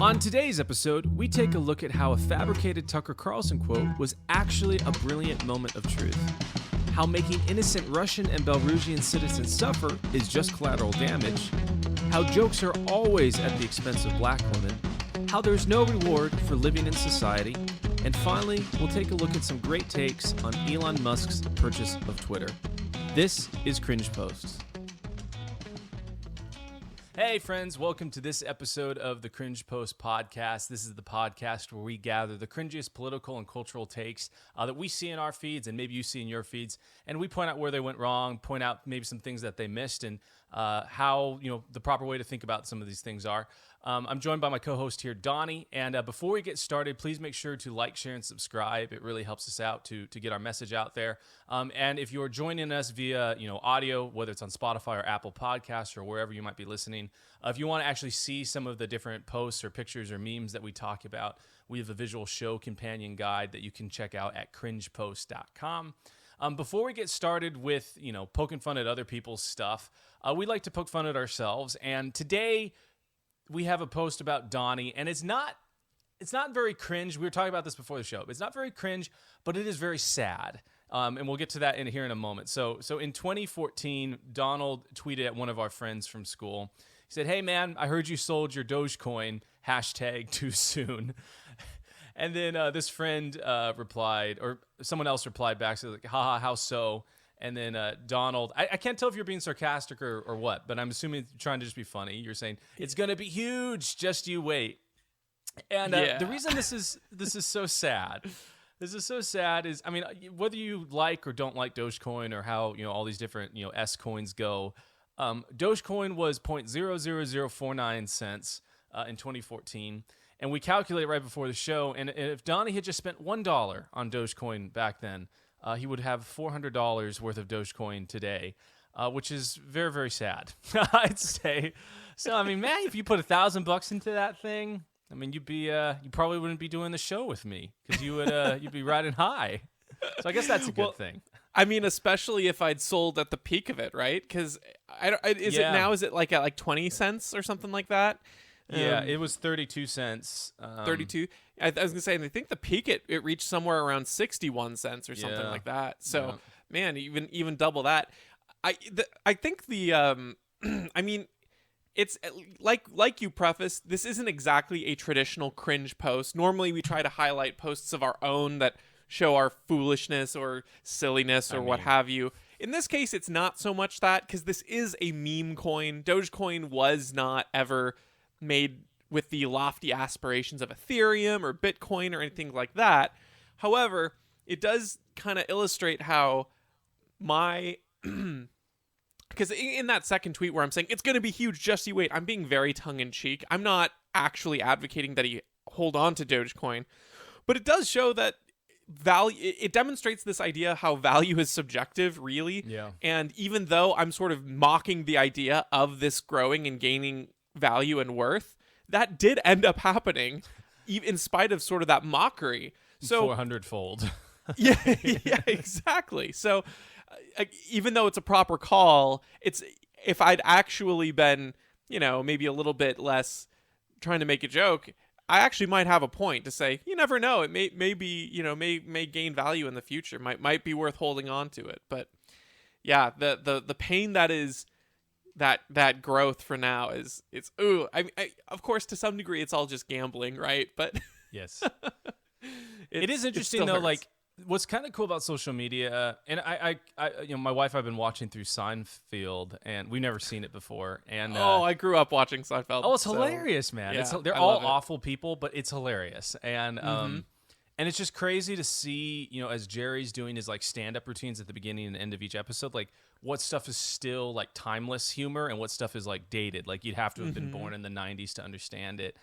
On today's episode, we take a look at how a fabricated Tucker Carlson quote was actually a brilliant moment of truth. How making innocent Russian and Belarusian citizens suffer is just collateral damage. How jokes are always at the expense of black women. How there's no reward for living in society. And finally, we'll take a look at some great takes on Elon Musk's purchase of Twitter. This is Cringe Posts. Hey friends, welcome to this episode of the Cringe Post podcast. This is the podcast where we gather the cringiest political and cultural takes that we see in our feeds and maybe you see in your feeds, and we point out where they went wrong, point out maybe some things that they missed, and how the proper way to think about some of these things are. I'm joined by my co-host here, Donnie, and before we get started, please make sure to like, share, and subscribe. It really helps us out to get our message out there. And if you're joining us via audio, whether it's on Spotify or Apple Podcasts or wherever you might be listening, if you want to actually see some of the different posts or pictures or memes that we talk about, we have a visual show companion guide that you can check out at cringepost.com. Before we get started with poking fun at other people's stuff, we like to poke fun at ourselves, and today we have a post about Donnie, and it's not very cringe. We were talking about this before the show. It's not very cringe, but it is very sad. And we'll get to that here in a moment. So in 2014, Donald tweeted at one of our friends from school. He said, "Hey man, I heard you sold your Dogecoin, #too soon." And then this friend replied, or someone else replied back, so like, haha, how so? And then Donald, I can't tell if you're being sarcastic or what, but I'm assuming you're trying to just be funny. You're saying, it's going to be huge, just you wait. And the reason this is so sad, is, I mean, whether you like or don't like Dogecoin or how, all these different, S coins go, Dogecoin was 0.00049 cents in 2014. And we calculated right before the show, and if Donnie had just spent $1 on Dogecoin back then, he would have $400 worth of Dogecoin today, which is very, very sad, I'd say. So, I mean, man, if you put $1,000 into that thing, I mean, you probably wouldn't be doing the show with me because you'd be riding high. So I guess that's a good thing. I mean, especially if I'd sold at the peak of it, right? Because is it like at 20 cents or something like that? Yeah, it was 32 cents. 32. I was gonna say, and I think the peak it reached somewhere around 61 cents or something like that. So, man, even double that. I think the I mean, it's like you prefaced, this isn't exactly a traditional cringe post. Normally, we try to highlight posts of our own that show our foolishness or silliness or what have you. In this case, it's not so much that, because this is a meme coin. Dogecoin was not ever made with the lofty aspirations of Ethereum or Bitcoin or anything like that. However, it does kind of illustrate how because in that second tweet where I'm saying it's going to be huge, just you wait, I'm being very tongue-in-cheek. I'm not actually advocating that he hold on to Dogecoin, but it does show that value. It demonstrates this idea how value is subjective, really. Yeah. And even though I'm sort of mocking the idea of this growing and gaining value and worth, that did end up happening, even in spite of sort of that mockery. So 400-fold. yeah, exactly. So even though it's a proper call, it's if I'd actually been, maybe a little bit less trying to make a joke, I actually might have a point to say, you never know, it may be, may gain value in the future, might be worth holding on to it. But yeah, the pain that is that growth for now it's I of course to some degree it's all just gambling, right? But yes, it is interesting though. Hurts. Like, what's kind of cool about social media, and I my wife, I've been watching through Seinfeld, and we've never seen it before. And I grew up watching Seinfeld. Oh, it's hilarious, man! Yeah, they're all awful people, but it's hilarious, and and it's just crazy to see, as Jerry's doing his like stand-up routines at the beginning and end of each episode, like what stuff is still like timeless humor and what stuff is like dated. Like you'd have to have been born in the 90s to understand it.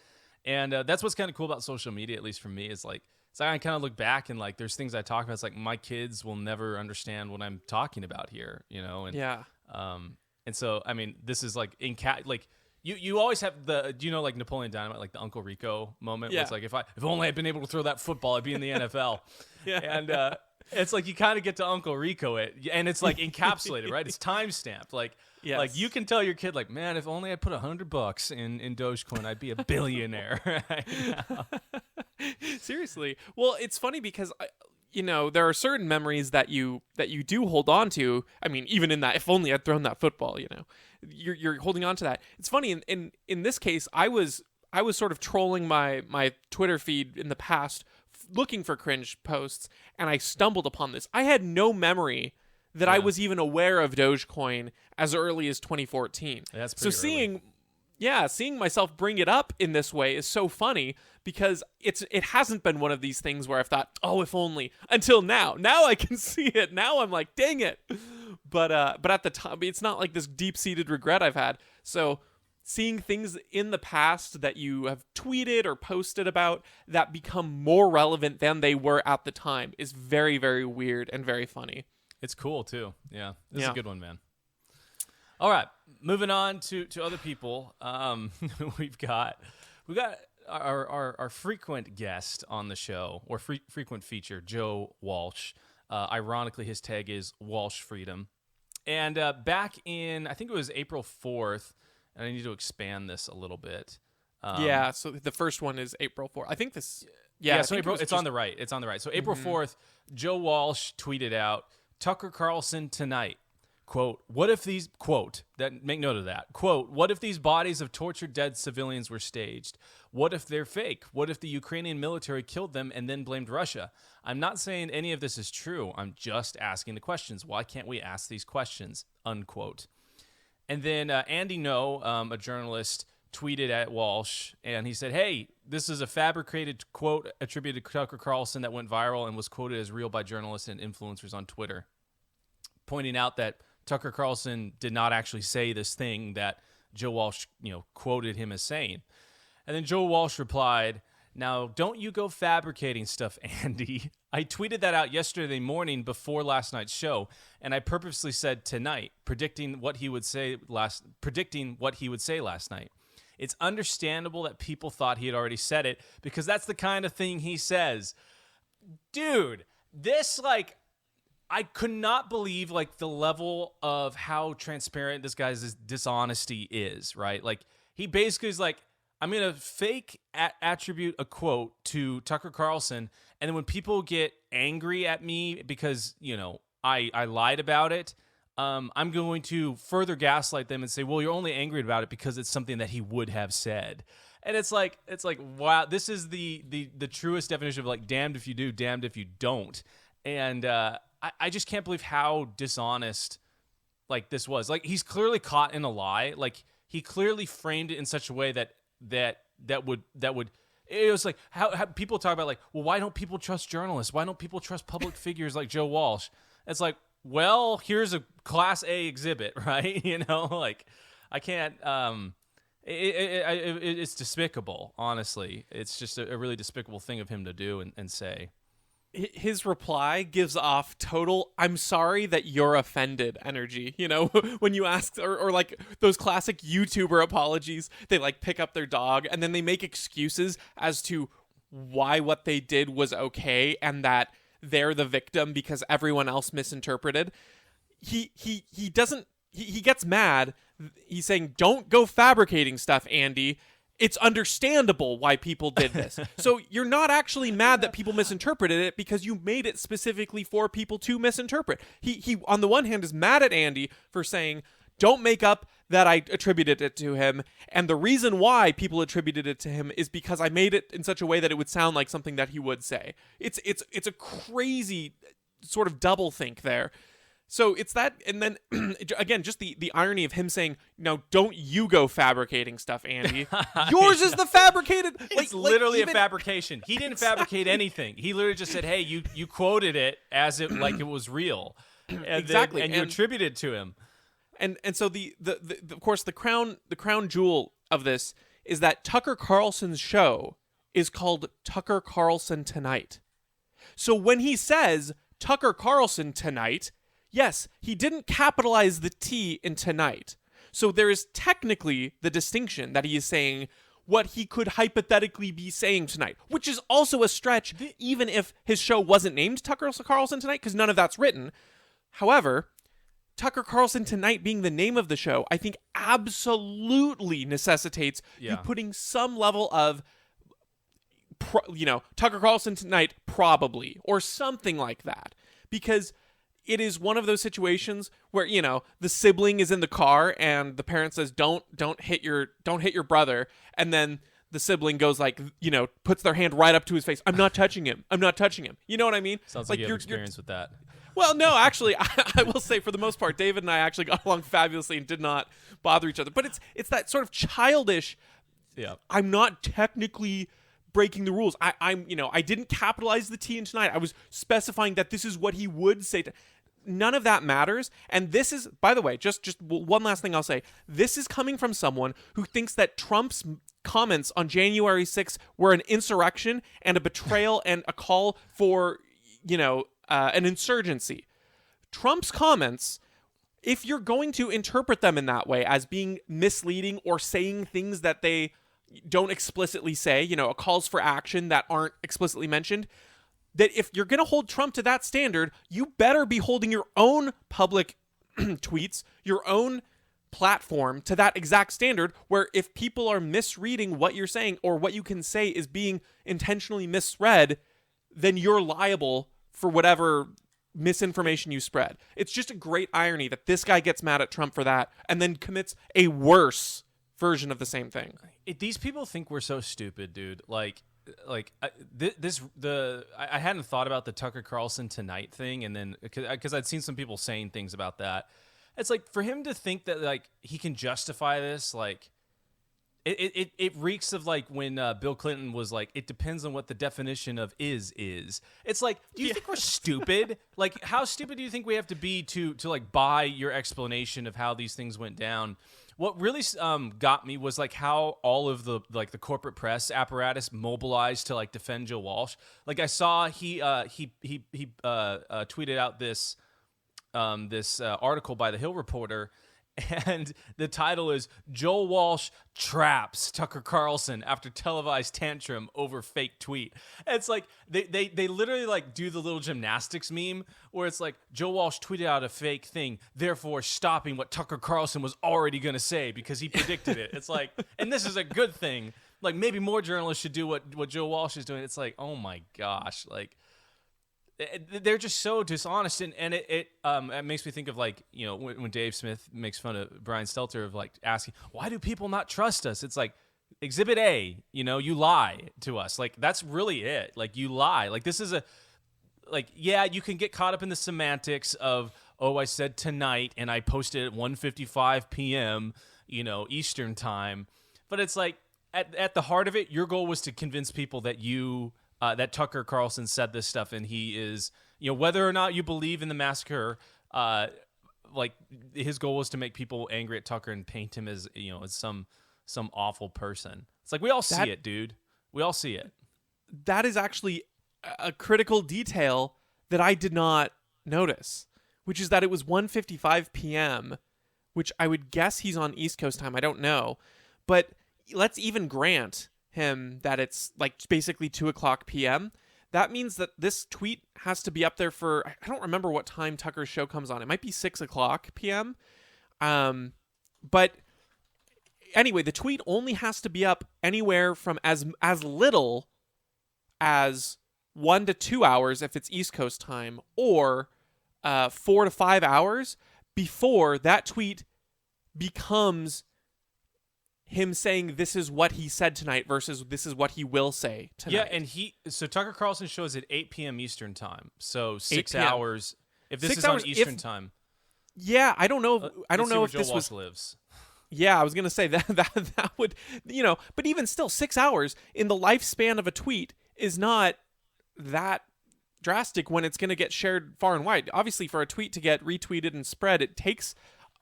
And that's what's kind of cool about social media, at least for me, is like, so I kind of look back and like there's things I talk about. It's like my kids will never understand what I'm talking about here, And yeah. And so I mean, this is like You always have do you know like Napoleon Dynamite, like the Uncle Rico moment? Where Yeah. it's like if only I'd been able to throw that football, I'd be in the NFL. Yeah. And it's like you kind of get to Uncle Rico it, and it's like encapsulated, right? It's time stamped. Like you can tell your kid, like, man, if only I put $100 in Dogecoin, I'd be a billionaire right now. Seriously. Well, it's funny because there are certain memories that you do hold on to. I mean, even in that, if only I'd thrown that football, you're holding on to that. It's funny in this case, I was sort of trolling my Twitter feed in the past, looking for cringe posts, and I stumbled upon this. I had no memory that I was even aware of Dogecoin as early as 2014. That's pretty early. Seeing myself bring it up in this way is so funny because it hasn't been one of these things where I've thought, oh, if only, until now. Now I can see it. Now I'm like, dang it. But at the time, it's not like this deep-seated regret I've had. So seeing things in the past that you have tweeted or posted about that become more relevant than they were at the time is very, very weird and very funny. It's cool too. Yeah, this is a good one, man. All right, moving on to other people. We've got our frequent guest on the show, or frequent feature, Joe Walsh. Ironically, his tag is Walsh Freedom. And back in, I think it was April 4th, and I need to expand this a little bit. So the first one is April 4th. I think this. So April, it's on the right. It's on the right. So April 4th, Joe Walsh tweeted out, Tucker Carlson tonight. Quote, what if these, quote, make note of that, quote, what if these bodies of tortured dead civilians were staged? What if they're fake? What if the Ukrainian military killed them and then blamed Russia? I'm not saying any of this is true. I'm just asking the questions. Why can't we ask these questions? Unquote. And then Andy No, a journalist, tweeted at Walsh, and he said, hey, this is a fabricated quote attributed to Tucker Carlson that went viral and was quoted as real by journalists and influencers on Twitter, pointing out that Tucker Carlson did not actually say this thing that Joe Walsh, quoted him as saying. And then Joe Walsh replied, now, don't you go fabricating stuff, Andy. I tweeted that out yesterday morning before last night's show, and I purposely said tonight, predicting what he would say last night. It's understandable that people thought he had already said it because that's the kind of thing he says. Dude, this, I could not believe the level of how transparent this guy's dishonesty is, right? He basically is like, I'm going to fake attribute a quote to Tucker Carlson, and then when people get angry at me because, I lied about it, I'm going to further gaslight them and say, well, you're only angry about it because it's something that he would have said. And it's like, wow, this is the truest definition of damned if you do, damned if you don't. And I just can't believe how dishonest this was. He's clearly caught in a lie. He clearly framed it in such a way that would it was how people talk about well, why don't people trust journalists? Why don't people trust public figures like Joe Walsh? It's well, here's a class A exhibit, right? I can't it's despicable, honestly. It's just a really despicable thing of him to do and say. His reply gives off total I'm sorry that you're offended energy, when you ask or those classic YouTuber apologies, they pick up their dog and then they make excuses as to why what they did was okay and that they're the victim because everyone else misinterpreted. He gets mad. He's saying, don't go fabricating stuff, Andy. It's understandable why people did this. So you're not actually mad that people misinterpreted it because you made it specifically for people to misinterpret. He on the one hand is mad at Andy for saying, don't make up that I attributed it to him. And the reason why people attributed it to him is because I made it in such a way that it would sound like something that he would say. It's a crazy sort of double think there. So it's that, and then, again, just the irony of him saying, no, don't you go fabricating stuff, Andy. Yours is the fabricated... It's literally a fabrication. He didn't fabricate anything. He literally just said, hey, you quoted it as it it was real. And exactly. And you attributed it to him. And so the of course, the crown jewel of this is that Tucker Carlson's show is called Tucker Carlson Tonight. So when he says Tucker Carlson Tonight... yes, he didn't capitalize the T in tonight. So there is technically the distinction that he is saying what he could hypothetically be saying tonight, which is also a stretch, even if his show wasn't named Tucker Carlson Tonight, because none of that's written. However, Tucker Carlson Tonight being the name of the show, I think absolutely necessitates you putting some level of, Tucker Carlson Tonight probably, or something like that. Because it is one of those situations where, the sibling is in the car and the parent says, don't hit your brother. And then the sibling goes like, puts their hand right up to his face. I'm not touching him. I'm not touching him. You know what I mean? Sounds like you have experience with that. Well, no, actually, I will say for the most part, David and I actually got along fabulously and did not bother each other. But it's that sort of childish, I'm not technically breaking the rules. I didn't capitalize the T in tonight. I was specifying that this is what he would say. None of that matters. And this is, by the way, just one last thing I'll say. This is coming from someone who thinks that Trump's comments on January 6th were an insurrection and a betrayal and a call for, an insurgency. Trump's comments, if you're going to interpret them in that way as being misleading or saying things that they don't explicitly say, calls for action that aren't explicitly mentioned, that if you're going to hold Trump to that standard, you better be holding your own public tweets, your own platform to that exact standard, where if people are misreading what you're saying or what you can say is being intentionally misread, then you're liable for whatever misinformation you spread. It's just a great irony that this guy gets mad at Trump for that and then commits a worse version of the same thing. These people think we're so stupid, dude. I hadn't thought about the Tucker Carlson Tonight thing, and then because I'd seen some people saying things about that. It's like, for him to think that he can justify this, it reeks of when Bill Clinton was like, it depends on what the definition of is. It's like, do you think we're stupid? How stupid do you think we have to be to buy your explanation of how these things went down? What really got me was how all of the the corporate press apparatus mobilized to defend Joe Walsh. I saw he tweeted out this article by the Hill Reporter, and the title is "Joe Walsh Traps Tucker Carlson After Televised Tantrum Over Fake Tweet." And it's they literally do the little gymnastics meme where it's Joe Walsh tweeted out a fake thing, therefore stopping what Tucker Carlson was already going to say because he predicted it. It's and this is a good thing. Maybe more journalists should do what Joe Walsh is doing. It's oh my gosh, they're just so dishonest, and it makes me think of when Dave Smith makes fun of Brian Stelter of asking, why do people not trust us? It's Exhibit A, you lie to us. That's really it. You lie. This is you can get caught up in the semantics of, I said tonight and I posted at 1:55 p.m. Eastern time, but it's at the heart of it, your goal was to convince people that that Tucker Carlson said this stuff, and he is, whether or not you believe in the massacre, his goal was to make people angry at Tucker and paint him as, as some awful person. It's we all see it, dude. We all see it. That is actually a critical detail that I did not notice, which is that it was 1:55 p.m., which I would guess he's on East Coast time. I don't know, but let's even grant him that it's basically 2:00 p.m. That means that this tweet has to be up there for, I don't remember what time Tucker's show comes on. It might be 6:00 p.m. But anyway, the tweet only has to be up anywhere from as little as 1 to 2 hours if it's East Coast time, or 4 to 5 hours before that tweet becomes him saying this is what he said tonight versus this is what he will say tonight. Yeah, and so Tucker Carlson shows at 8 p.m. Eastern time. So 6 hours. If this is on Eastern time. Yeah, I don't know. I don't know if Joe this Walsh was lives. Yeah, I was gonna say that would, but even still, 6 hours in the lifespan of a tweet is not that drastic when it's gonna get shared far and wide. Obviously, for a tweet to get retweeted and spread, it takes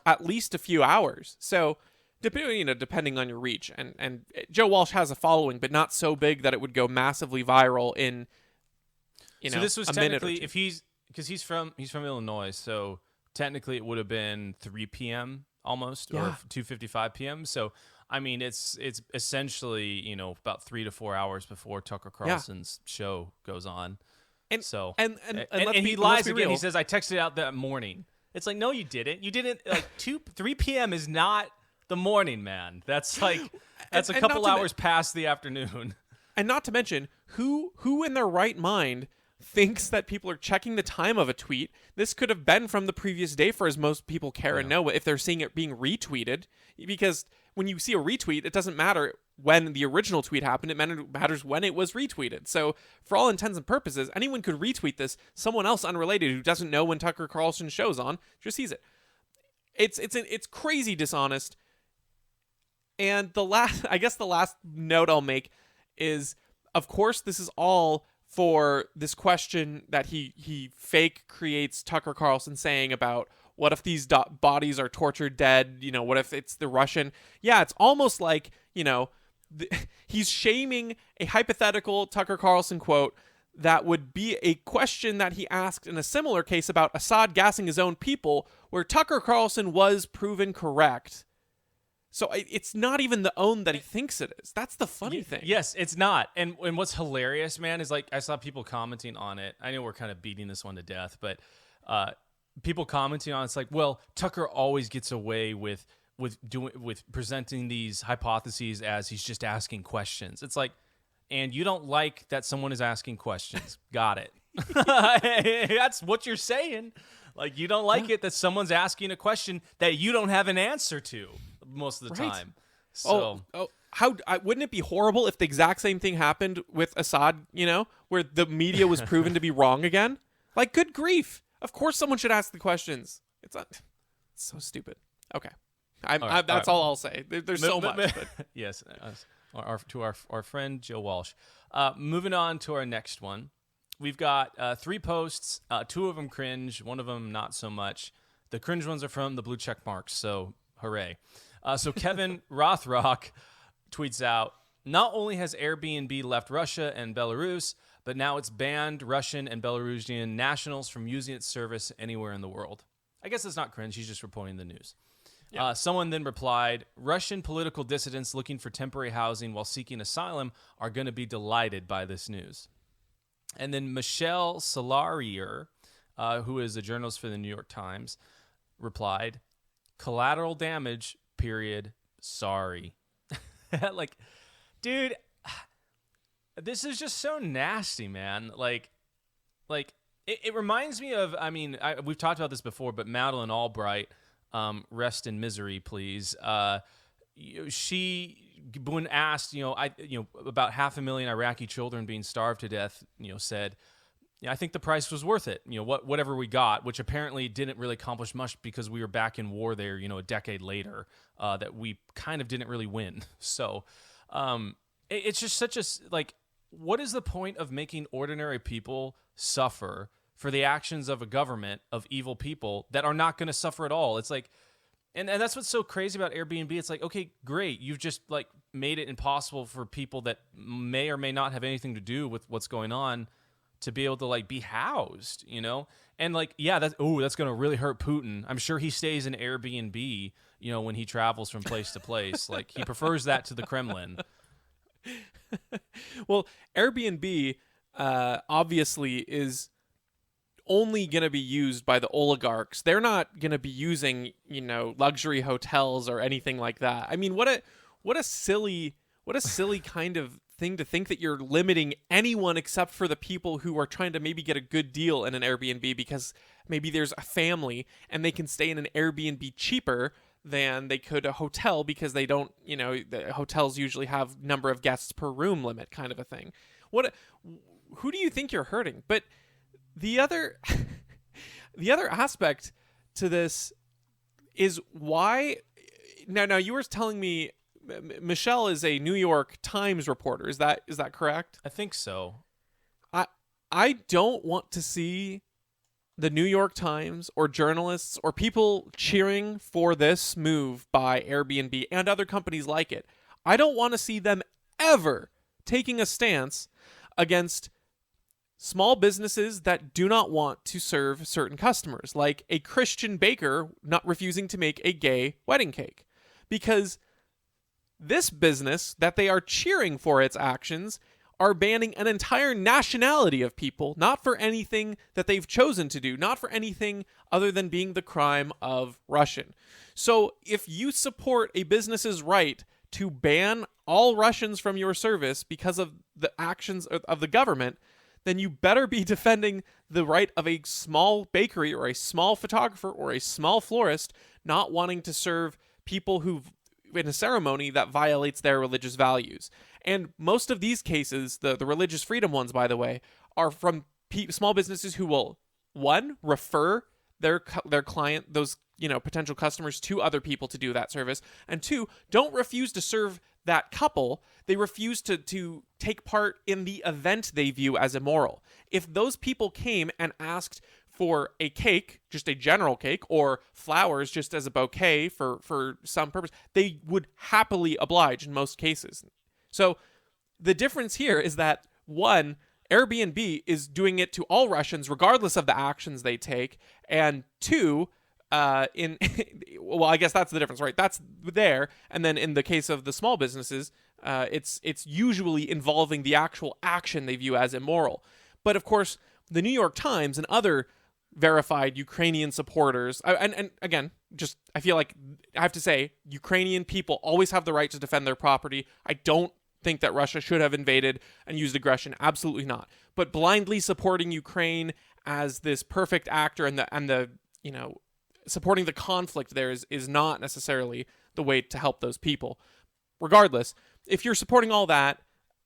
at least a few hours. So, depending on your reach, and Joe Walsh has a following, but not so big that it would go massively viral in so this was technically, if because he's from Illinois, so technically it would have been 3 p.m. almost, Yeah. or 2:55 p.m. So I mean, it's essentially about 3 to 4 hours before Tucker Carlson's show goes on. And so and he lies again. He says, "I texted out that morning." It's like, no, you didn't. You didn't. Like 3 p.m. is not the morning, man. That's like that's a couple hours past the afternoon. And not to mention, who in their right mind thinks that people are checking the time of a tweet? This could have been from the previous day, for as most people care and know, if they're seeing it being retweeted. Because when you see a retweet, it doesn't matter when the original tweet happened. It matters when it was retweeted. So for all intents and purposes, anyone could retweet this. Someone else unrelated who doesn't know when Tucker Carlson show's on just sees it. It's crazy dishonest. And the last note I'll make is, of course, this is all for this question that he fake creates Tucker Carlson saying about what if these bodies are tortured dead, what if it's the Russian. Yeah, it's almost like he's shaming a hypothetical Tucker Carlson quote that would be a question that he asked in a similar case about Assad gassing his own people, where Tucker Carlson was proven correct. So it's not even the own that he thinks it is. That's the funny thing. Yes, it's not. And what's hilarious, man, is like I saw people commenting on it. I know we're kind of beating this one to death, but people commenting on it's like, well, Tucker always gets away with presenting these hypotheses as he's just asking questions. It's like, and you don't like that someone is asking questions. Got it. That's what you're saying. Like, you don't like it that someone's asking a question that you don't have an answer to most of the time. So, wouldn't it be horrible if the exact same thing happened with Assad, where the media was proven to be wrong again? Like, good grief. Of course someone should ask the questions. It's so stupid. Okay. That's all I'll say. There's so much. But. Yes. To our friend Joe Walsh. Moving on to our next one. We've got 3 posts, 2 of them cringe, 1 of them not so much. The cringe ones are from the blue check marks, so hooray. So Kevin Rothrock tweets out, not only has Airbnb left Russia and Belarus, but now it's banned Russian and Belarusian nationals from using its service anywhere in the world. I guess it's not cringe, he's just reporting the news. Yeah. Someone then replied, Russian political dissidents looking for temporary housing while seeking asylum are going to be delighted by this news. And then Michelle Solarier, who is a journalist for the New York Times, replied, collateral damage, period, sorry. Like, dude, this is just so nasty, man. Like it reminds me of, we've talked about this before, but Madeleine Albright, rest in misery, please. She, when asked, about 500,000 Iraqi children being starved to death, said, I think the price was worth it. Whatever we got, which apparently didn't really accomplish much because we were back in war there, a decade later, that we kind of didn't really win. So, it's just such a, what is the point of making ordinary people suffer for the actions of a government of evil people that are not going to suffer at all? It's like, and that's what's so crazy about Airbnb. It's like, okay, great. You've just made it impossible for people that may or may not have anything to do with what's going on to be able to be housed, and that's going to really hurt Putin. I'm sure he stays in Airbnb, when he travels from place to place. He prefers that to the Kremlin. Well, Airbnb obviously is only going to be used by the oligarchs. They're not going to be using, luxury hotels or anything like that. I mean, what a silly kind of thing to think that you're limiting anyone except for the people who are trying to maybe get a good deal in an Airbnb because maybe there's a family and they can stay in an Airbnb cheaper than they could a hotel because they don't, the hotels usually have number of guests per room limit kind of a thing. Who do you think you're hurting? But the other aspect to this is why now you were telling me Michelle is a New York Times reporter. Is that correct? I think so. I don't want to see the New York Times or journalists or people cheering for this move by Airbnb and other companies like it. I don't want to see them ever taking a stance against small businesses that do not want to serve certain customers, like a Christian baker not refusing to make a gay wedding cake. Because this business that they are cheering for its actions are banning an entire nationality of people, not for anything that they've chosen to do, not for anything other than being the crime of Russian. So if you support a business's right to ban all Russians from your service because of the actions of the government, then you better be defending the right of a small bakery or a small photographer or a small florist not wanting to serve people who in a ceremony that violates their religious values. And most of these cases, the religious freedom ones, by the way, are from small businesses who will, one, refer their client, those potential customers, to other people to do that service, and two, don't refuse to serve that couple. They refuse to take part in the event they view as immoral. If those people came and asked for a cake, just a general cake, or flowers just as a bouquet for some purpose, they would happily oblige in most cases. So the difference here is that, one, Airbnb is doing it to all Russians regardless of the actions they take, and two, well, I guess that's the difference, right? That's there, and then in the case of the small businesses, it's usually involving the actual action they view as immoral. But of course, the New York Times and other verified Ukrainian supporters, and again, just I feel like I have to say, Ukrainian people always have the right to defend their property. I don't think that Russia should have invaded and used aggression. Absolutely not. But blindly supporting Ukraine as this perfect actor and the supporting the conflict there is not necessarily the way to help those people. Regardless, if you're supporting all that,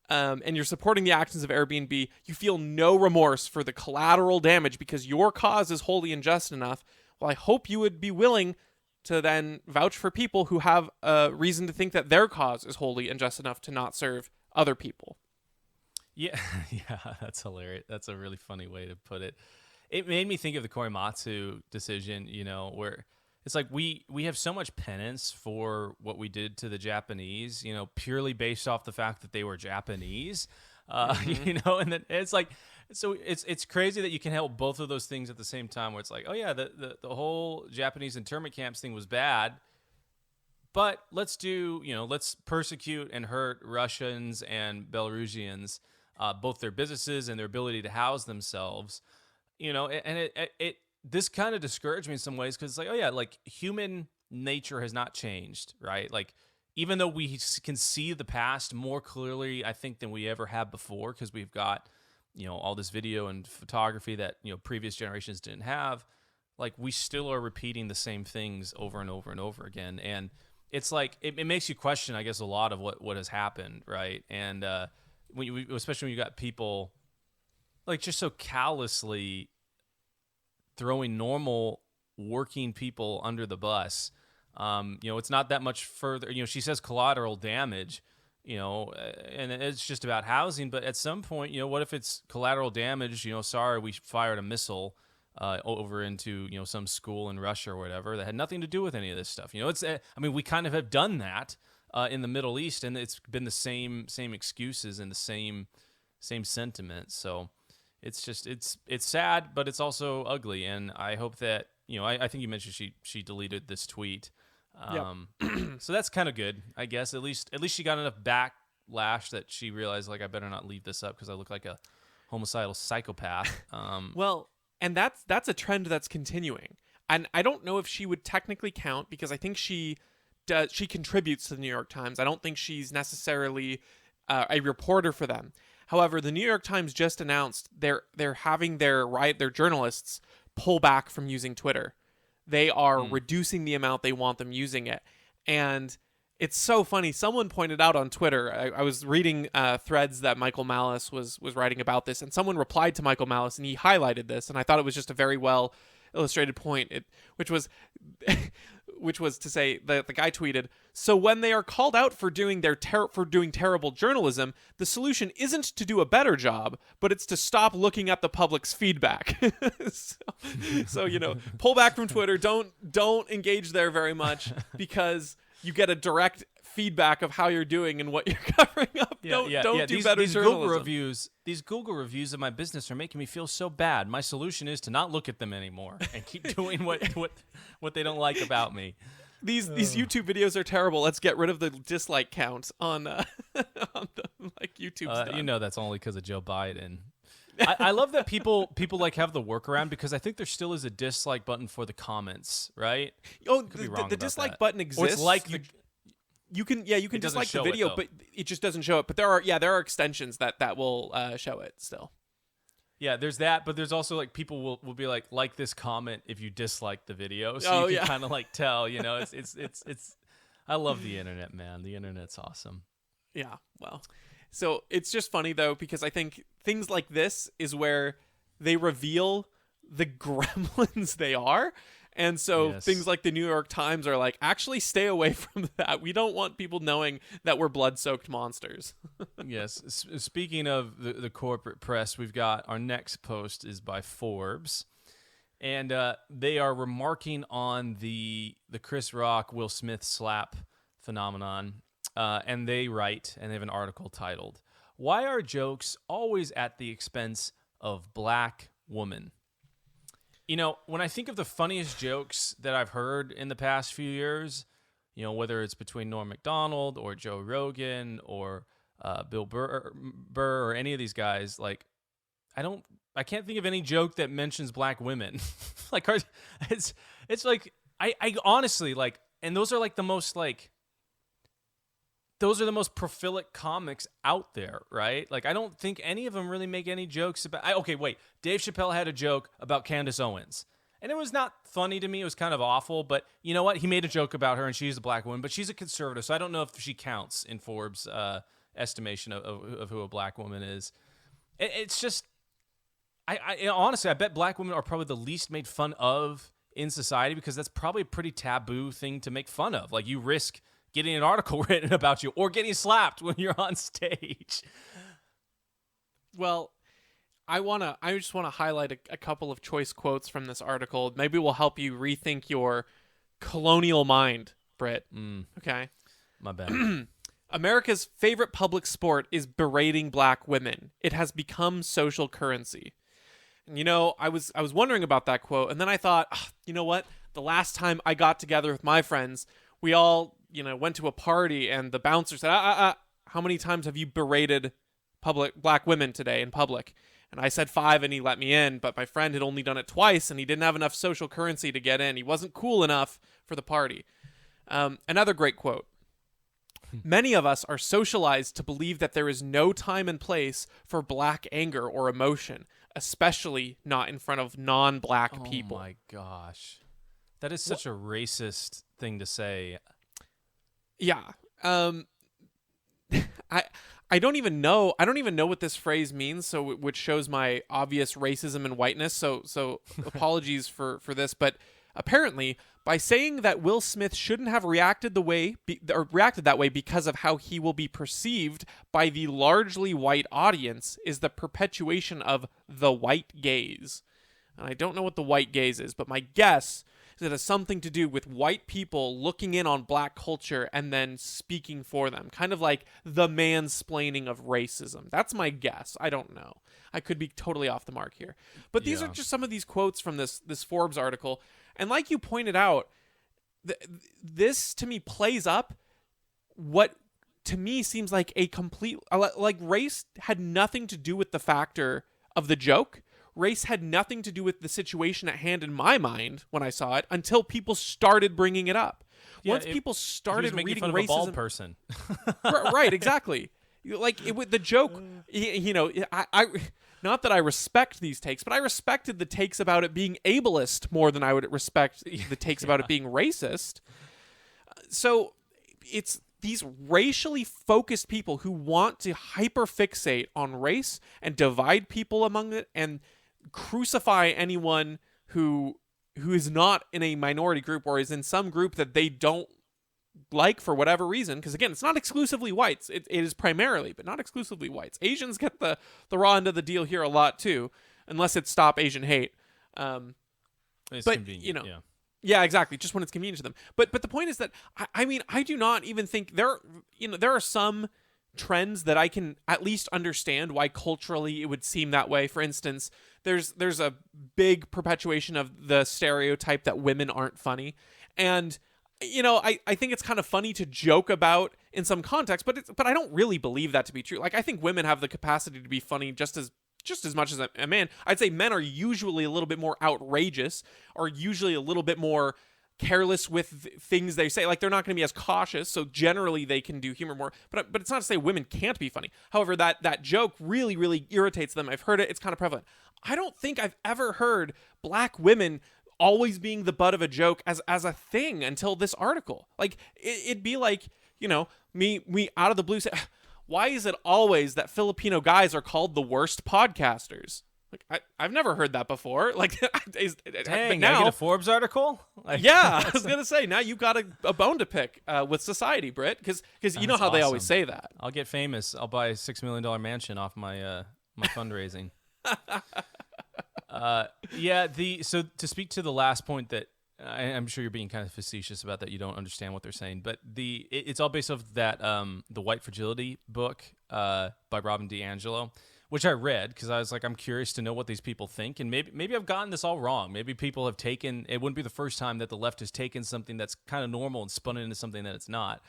and you're supporting the actions of Airbnb, you feel no remorse for the collateral damage because your cause is wholly unjust enough. Well, I hope you would be willing to then vouch for people who have a reason to think that their cause is wholly unjust enough to not serve other people. Yeah, that's hilarious. That's a really funny way to put it. It made me think of the Korematsu decision, where it's like we have so much penance for what we did to the Japanese, purely based off the fact that they were Japanese, and then it's like, so it's crazy that you can help both of those things at the same time, where it's like, oh yeah, the whole Japanese internment camps thing was bad, but let's persecute and hurt Russians and Belarusians, both their businesses and their ability to house themselves, and it this kind of discouraged me in some ways, because it's like, oh yeah, like human nature has not changed, right? Like, even though we can see the past more clearly, I think, than we ever have before, because we've got, all this video and photography that, previous generations didn't have, like, we still are repeating the same things over and over and over again. And it's like, it makes you question, I guess, a lot of what has happened, right? And especially when you got people, like, just so callously throwing normal working people under the bus. It's not that much further. She says collateral damage, and it's just about housing. But at some point, what if it's collateral damage? Sorry, we fired a missile over into some school in Russia or whatever that had nothing to do with any of this stuff. We kind of have done that in the Middle East, and it's been the same excuses and the same sentiment. So it's just it's sad, but it's also ugly. And I hope that I think you mentioned she deleted this tweet. So that's kind of good, I guess. At least she got enough backlash that she realized, like, I better not leave this up because I look like a homicidal psychopath. Well, and that's a trend that's continuing. And I don't know if she would technically count, because I think she contributes to the New York Times. I don't think she's necessarily a reporter for them. However, the New York Times just announced they're having their journalists pull back from using Twitter. They are reducing the amount they want them using it. And it's so funny. Someone pointed out on Twitter, I was reading threads that Michael Malice was writing about this, and someone replied to Michael Malice, and he highlighted this, and I thought it was just a very well illustrated point, which was to say, the guy tweeted, "So when they are called out for doing terrible journalism, the solution isn't to do a better job, but it's to stop looking at the public's feedback." so pull back from Twitter. Don't engage there very much, because you get a direct feedback of how you're doing and what you're covering up. Don't do better journalism. These Google reviews of my business are making me feel so bad. My solution is to not look at them anymore and keep doing what they don't like about me. These YouTube videos are terrible. Let's get rid of the dislike count on the YouTube stuff. You know that's only because of Joe Biden. I love that people like have the workaround, because I think there still is a dislike button for the comments, right? Oh, the dislike button exists. Or it's like you can dislike the video, but it just doesn't show it. But there are extensions that will show it still. Yeah, there's that, but there's also like people will be like this comment if you dislike the video, so you can kind of like tell, you know, it's I love the internet, man. The internet's awesome. Yeah, well, so it's just funny though, because I think things like this is where they reveal the gremlins they are. And so things like the New York Times are like, actually stay away from that. We don't want people knowing that we're blood-soaked monsters. Yes. Speaking of the corporate press, we've got our next post is by Forbes. And they are remarking on the Chris Rock, Will Smith slap phenomenon. And they write, and they have an article titled, "Why Are Jokes Always at the Expense of Black Women?" You know, when I think of the funniest jokes that I've heard in the past few years, you know, whether it's between Norm Macdonald or Joe Rogan or Bill Burr or any of these guys, like, I can't think of any joke that mentions black women. Like, it's like, I honestly, like, and those are like the most, like, those are the most prolific comics out there, right? Like, I don't think any of them really make any jokes about... okay, wait. Dave Chappelle had a joke about Candace Owens. And it was not funny to me. It was kind of awful. But you know what? He made a joke about her, and she's a black woman. But she's a conservative, so I don't know if she counts in Forbes' estimation of who a black woman is. It's just... honestly, I bet black women are probably the least made fun of in society, because that's probably a pretty taboo thing to make fun of. Like, you risk getting an article written about you or getting slapped when you're on stage. Well, I just want to highlight a couple of choice quotes from this article. Maybe will help you rethink your colonial mind, Britt. Okay? My bad. America's favorite public sport is berating black women. It has become social currency. And, you know, I was wondering about that quote, and then I thought, you know what? The last time I got together with my friends, we all, you know, went to a party, and the bouncer said, how many times have you berated black women today in public? And I said 5, and he let me in, but my friend had only done it twice, and he didn't have enough social currency to get in. He wasn't cool enough for the party. Another great quote. Many of us are socialized to believe that there is no time and place for black anger or emotion, especially not in front of non-black people. Oh my gosh. That is such a racist thing to say. Yeah. I don't even know what this phrase means, so which shows my obvious racism and whiteness. So apologies for this, but apparently by saying that Will Smith shouldn't have reacted that way because of how he will be perceived by the largely white audience is the perpetuation of the white gaze. And I don't know what the white gaze is, but my guess is it has something to do with white people looking in on black culture and then speaking for them. Kind of like the mansplaining of racism. That's my guess. I don't know. I could be totally off the mark here. But these are just some of these quotes from this Forbes article. And like you pointed out, this to me plays up what to me seems like a complete... Like, race had nothing to do with the factor of the joke. Race had nothing to do with the situation at hand in my mind when I saw it until people started bringing it up. Once people started reading fun racism, of a bald person. Right, exactly. Like the joke, you know, I not that I respect these takes, but I respected the takes about it being ableist more than I would respect the takes about it being racist. So it's these racially focused people who want to hyperfixate on race and divide people among it and crucify anyone who is not in a minority group or is in some group that they don't like for whatever reason. Because again, it's not exclusively whites. It is primarily, but not exclusively whites. Asians get the raw end of the deal here a lot too, unless it's Stop Asian Hate. It's but convenient, you know, yeah. Yeah, exactly. Just when it's convenient to them. But the point is that I mean, I do not even think there are some trends that I can at least understand why culturally it would seem that way. For instance, there's a big perpetuation of the stereotype that women aren't funny. And I think it's kind of funny to joke about in some context, but I don't really believe that to be true. Like, I think women have the capacity to be funny just as much as a man. I'd say men are usually a little bit more outrageous, or usually a little bit more careless with things they say. Like, they're not going to be as cautious, so generally they can do humor more. But it's not to say women can't be funny. However, that joke really, really irritates them. I've heard it. It's kind of prevalent. I don't think I've ever heard black women always being the butt of a joke as a thing until this article. Like, it'd be like, me out of the blue say, why is it always that Filipino guys are called the worst podcasters? Like, I've never heard that before. Like, dang, now, I get a Forbes article? Like, yeah, I was going to say, now you've got a bone to pick with society, Britt, because you know how awesome. They always say that. I'll get famous. I'll buy a $6 million mansion off my my fundraising. So to speak to the last point that I'm sure you're being kind of facetious about that, you don't understand what they're saying, but it's all based off that the White Fragility book by Robin DiAngelo, which I read because I was like, I'm curious to know what these people think, and maybe I've gotten this all wrong. Maybe people have taken, it wouldn't be the first time that the left has taken something that's kind of normal and spun it into something that it's not.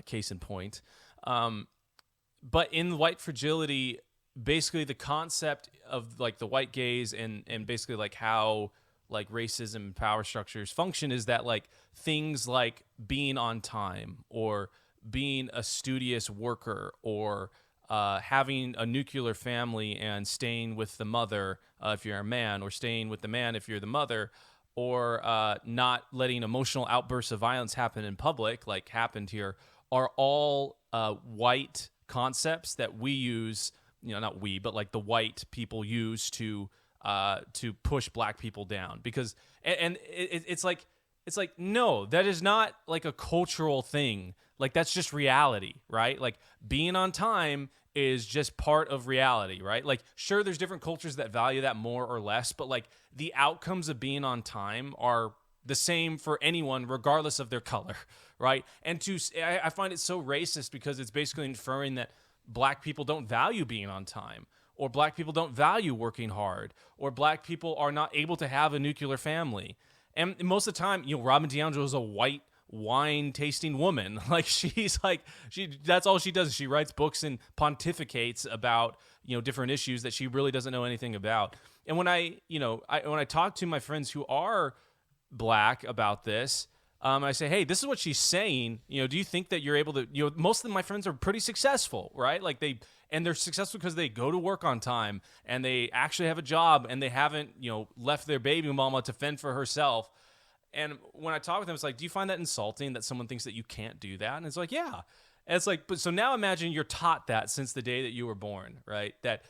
Case in point. But in White Fragility, basically the concept of like the white gaze and basically like how like racism and power structures function is that like things like being on time or being a studious worker or having a nuclear family and staying with the mother if you're a man, or staying with the man if you're the mother, or not letting emotional outbursts of violence happen in public like happened here, are all white concepts that we use, not we, but like the white people use to push black people down. Because it's like no, that is not like a cultural thing. Like, that's just reality, right? Like, being on time is just part of reality, right? Like, sure, there's different cultures that value that more or less, but like the outcomes of being on time are the same for anyone regardless of their color, right? And I find it so racist because it's basically inferring that black people don't value being on time, or black people don't value working hard, or black people are not able to have a nuclear family. And most of the time, Robin DiAngelo is a white wine tasting woman. Like, that's all she does. She writes books and pontificates about, different issues that she really doesn't know anything about. And when I talk to my friends who are black about this, I say, hey, this is what she's saying. Do you think that you're able to, most of my friends are pretty successful, right? Like, they're successful because they go to work on time and they actually have a job and they haven't, left their baby mama to fend for herself. And when I talk with them, it's like, do you find that insulting that someone thinks that you can't do that? And it's like, yeah. And it's like, but so now imagine you're taught that since the day that you were born, right? That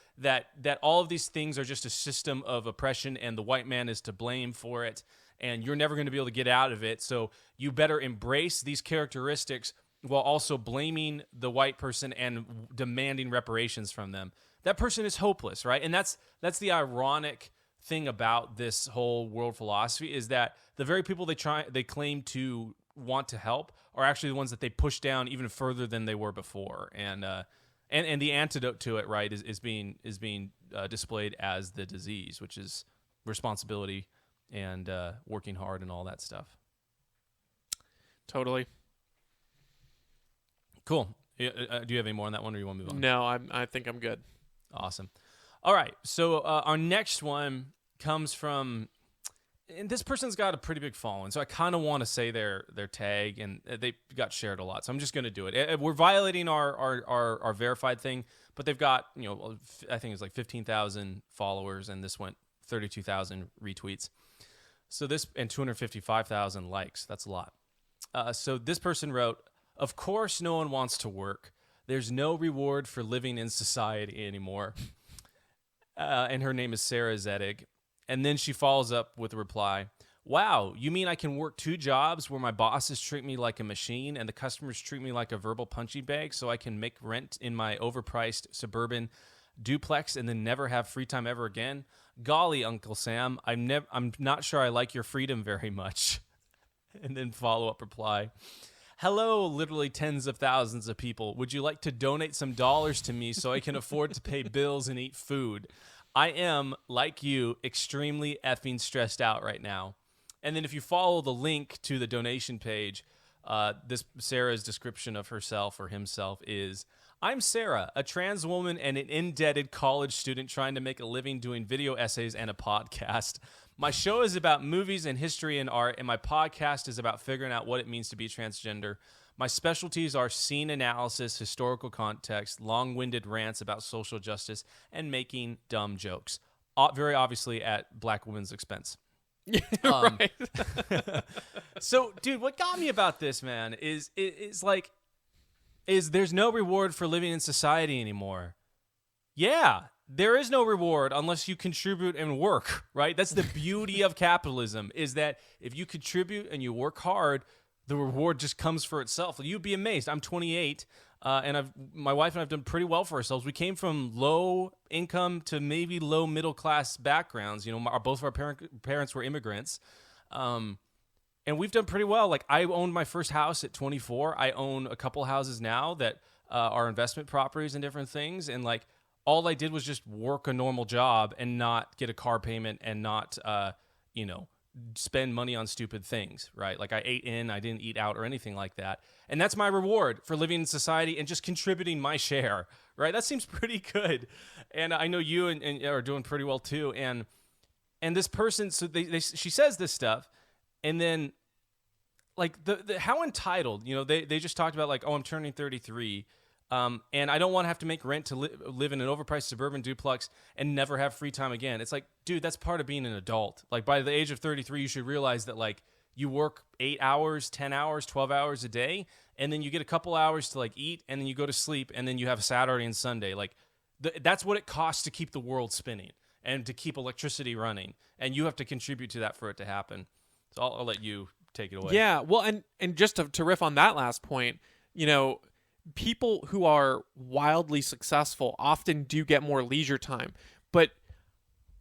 all of these things are just a system of oppression and the white man is to blame for it. And you're never going to be able to get out of it. So you better embrace these characteristics while also blaming the white person and demanding reparations from them. That person is hopeless, right? And that's the ironic thing about this whole world philosophy, is that the very people they claim to want to help are actually the ones that they push down even further than they were before. And the antidote to it, right, is being displayed as the disease, which is responsibility and working hard and all that stuff. Totally. Cool. Do you have any more on that one, or you want to move on? No, I think I'm good. Awesome. All right. So our next one comes from, and this person's got a pretty big following, so I kind of want to say their tag, and they got shared a lot, so I'm just going to do it. We're violating our verified thing, but they've got, I think it's like 15,000 followers, and this went 32,000 retweets. So this, and 255,000 likes. That's a lot. So this person wrote, "Of course no one wants to work. There's no reward for living in society anymore." And her name is Sarah Zedig. And then she follows up with a reply, "Wow, you mean I can work 2 jobs where my bosses treat me like a machine and the customers treat me like a verbal punching bag so I can make rent in my overpriced suburban duplex and then never have free time ever again? Golly, Uncle Sam, I'm not sure I like your freedom very much." And then follow-up reply. Hello, literally tens of thousands of people. Would you like to donate some dollars to me so I can afford to pay bills and eat food? I am, like you, extremely effing stressed out right now. And then if you follow the link to the donation page, this Sarah's description of herself or himself is, I'm Sarah, a trans woman and an indebted college student trying to make a living doing video essays and a podcast. My show is about movies and history and art, and my podcast is about figuring out what it means to be transgender. My specialties are scene analysis, historical context, long-winded rants about social justice, and making dumb jokes. Very obviously at black women's expense. Right. So, dude, what got me about this, man, is there's no reward for living in society anymore. Yeah, there is no reward unless you contribute and work, right? That's the beauty of capitalism, is that if you contribute and you work hard, the reward just comes for itself. You'd be amazed. I'm 28, and my wife and I have done pretty well for ourselves. We came from low income to maybe low middle class backgrounds. You know, both of our parents were immigrants, and we've done pretty well. Like, I owned my first house at 24. I own a couple houses now that are investment properties and different things, and like, all I did was just work a normal job and not get a car payment and not, spend money on stupid things, right? Like, I ate in, I didn't eat out or anything like that. And that's my reward for living in society and just contributing my share, right? That seems pretty good. And I know you and are doing pretty well too. And this person, so she says this stuff, and then like the how entitled, they just talked about like, oh, I'm turning 33. And I don't want to have to make rent to live in an overpriced suburban duplex and never have free time again. It's like, dude, that's part of being an adult. Like, by the age of 33, you should realize that, like, you work 8 hours, 10 hours, 12 hours a day, and then you get a couple hours to, like, eat, and then you go to sleep, and then you have Saturday and Sunday. Like, that's what it costs to keep the world spinning and to keep electricity running. And you have to contribute to that for it to happen. So I'll let you take it away. Yeah, well, and just to riff on that last point, people who are wildly successful often do get more leisure time, but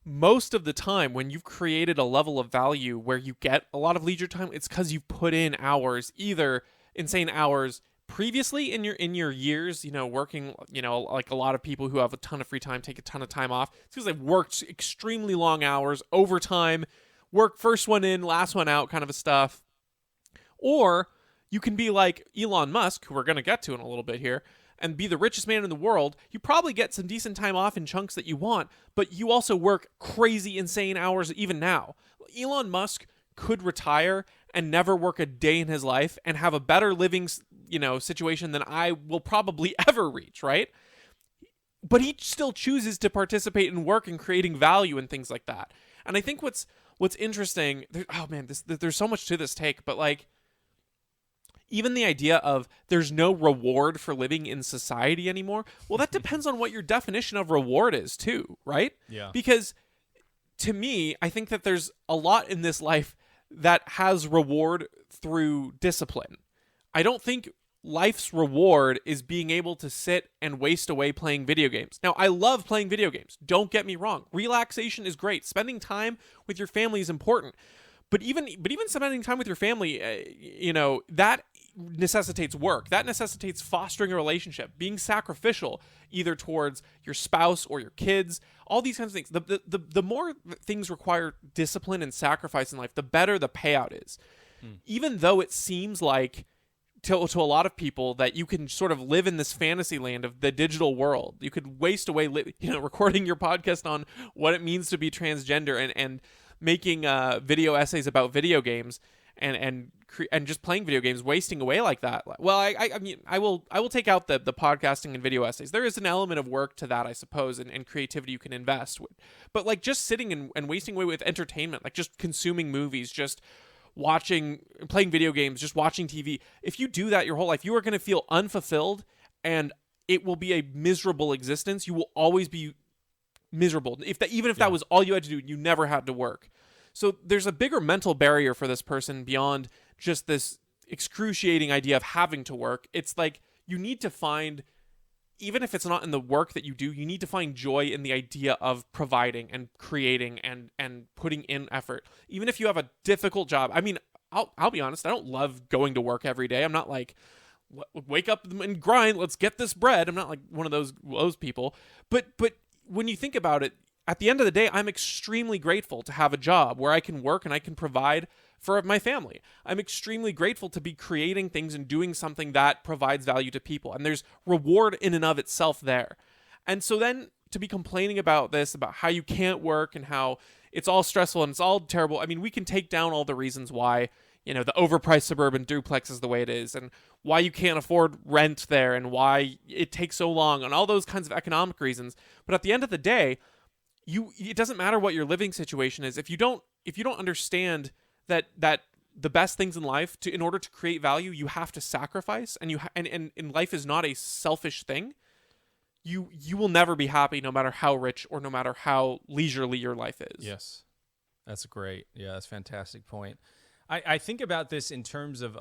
most of the time when you've created a level of value where you get a lot of leisure time, it's because you've put in hours, either insane hours previously in your years, working, like a lot of people who have a ton of free time take a ton of time off. It's because they've worked extremely long hours, overtime, work first one in, last one out kind of a stuff. Or you can be like Elon Musk, who we're going to get to in a little bit here, and be the richest man in the world. You probably get some decent time off in chunks that you want, but you also work crazy, insane hours even now. Elon Musk could retire and never work a day in his life and have a better living, situation than I will probably ever reach, right? But he still chooses to participate in work and creating value and things like that. And I think what's interesting, there's so much to this take, but like, even the idea of there's no reward for living in society anymore, well, that depends on what your definition of reward is too, right? Yeah. Because to me, I think that there's a lot in this life that has reward through discipline. I don't think life's reward is being able to sit and waste away playing video games. Now, I love playing video games. Don't get me wrong. Relaxation is great. Spending time with your family is important. But even spending time with your family, that necessitates work. That necessitates fostering a relationship, being sacrificial, either towards your spouse or your kids, all these kinds of things. The more things require discipline and sacrifice in life, the better the payout is. Even though it seems like to a lot of people that you can sort of live in this fantasy land of the digital world. You could waste away, recording your podcast on what it means to be transgender and making video essays about video games and just playing video games, wasting away like that. Well, I will take out the podcasting and video essays. There is an element of work to that, I suppose, and creativity you can invest with. But like just sitting and wasting away with entertainment, like just consuming movies, just playing video games, just watching TV. If you do that your whole life, you are going to feel unfulfilled, and it will be a miserable existence. You will always be miserable. Even if that was all you had to do, you never had to work. So there's a bigger mental barrier for this person beyond just this excruciating idea of having to work. It's like you need to find, even if it's not in the work that you do, you need to find joy in the idea of providing and creating and putting in effort. Even if you have a difficult job. I mean, I'll be honest, I don't love going to work every day. I'm not like, wake up and grind, let's get this bread. I'm not like one of those people. But when you think about it, at the end of the day, I'm extremely grateful to have a job where I can work and I can provide for my family. I'm extremely grateful to be creating things and doing something that provides value to people. And there's reward in and of itself there. And so then to be complaining about this, about how you can't work and how it's all stressful and it's all terrible. I mean, we can take down all the reasons why, the overpriced suburban duplex is the way it is, and why you can't afford rent there, and why it takes so long, and all those kinds of economic reasons. But at the end of the day, it doesn't matter what your living situation is. If you don't understand that the best things in life, in order to create value, you have to sacrifice, and life is not a selfish thing. You will never be happy, no matter how rich or no matter how leisurely your life is. Yes, that's great. Yeah, that's a fantastic point. I think about this in terms of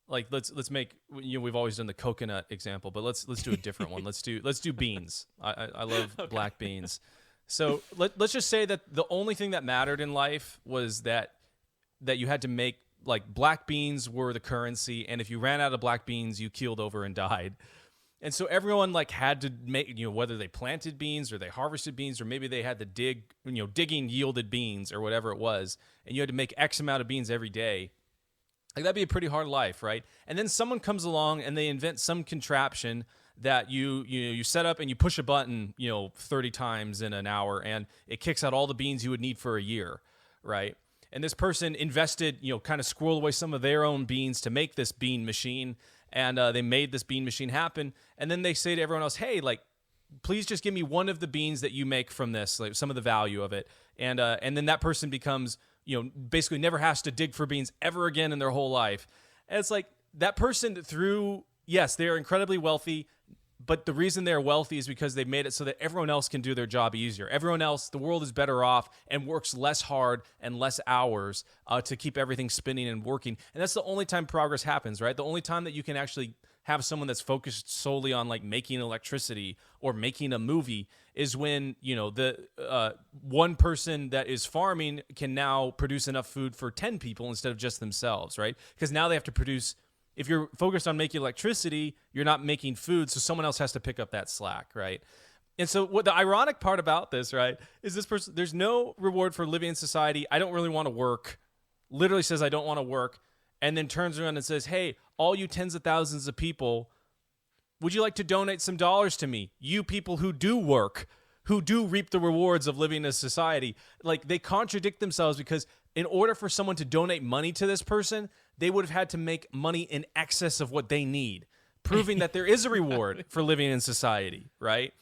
like let's make, we've always done the coconut example, but let's do a different one. Let's do beans. I love black beans. So let's just say that the only thing that mattered in life was that you had to make, like, black beans were the currency, and if you ran out of black beans, you keeled over and died. And so everyone, like, had to make, whether they planted beans or they harvested beans, or maybe they had to digging yielded beans or whatever it was, and you had to make X amount of beans every day. Like, that'd be a pretty hard life, right? And then someone comes along and they invent some contraption that you set up and you push a button, 30 times in an hour, and it kicks out all the beans you would need for a year, right? And this person invested, kind of squirreled away some of their own beans to make this bean machine, and they made this bean machine happen. And then they say to everyone else, hey, like, please just give me one of the beans that you make from this, like some of the value of it. And then that person becomes, basically never has to dig for beans ever again in their whole life. And it's like that person yes, they are incredibly wealthy, but the reason they're wealthy is because they've made it so that everyone else can do their job easier. Everyone else, the world is better off and works less hard and less hours to keep everything spinning and working. And that's the only time progress happens, right? The only time that you can actually have someone that's focused solely on, like, making electricity or making a movie is when, the one person that is farming can now produce enough food for 10 people instead of just themselves, right? Because now they have to produce. If you're focused on making electricity, you're not making food, so someone else has to pick up that slack, right? And so what the ironic part about this, right, is this person, there's no reward for living in society. I don't really want to work. Literally says I don't want to work, and then turns around and says, hey, all you tens of thousands of people, would you like to donate some dollars to me? You people who do work, who do reap the rewards of living in a society. Like, they contradict themselves, because in order for someone to donate money to this person, they would have had to make money in excess of what they need, proving that there is a reward for living in society, right?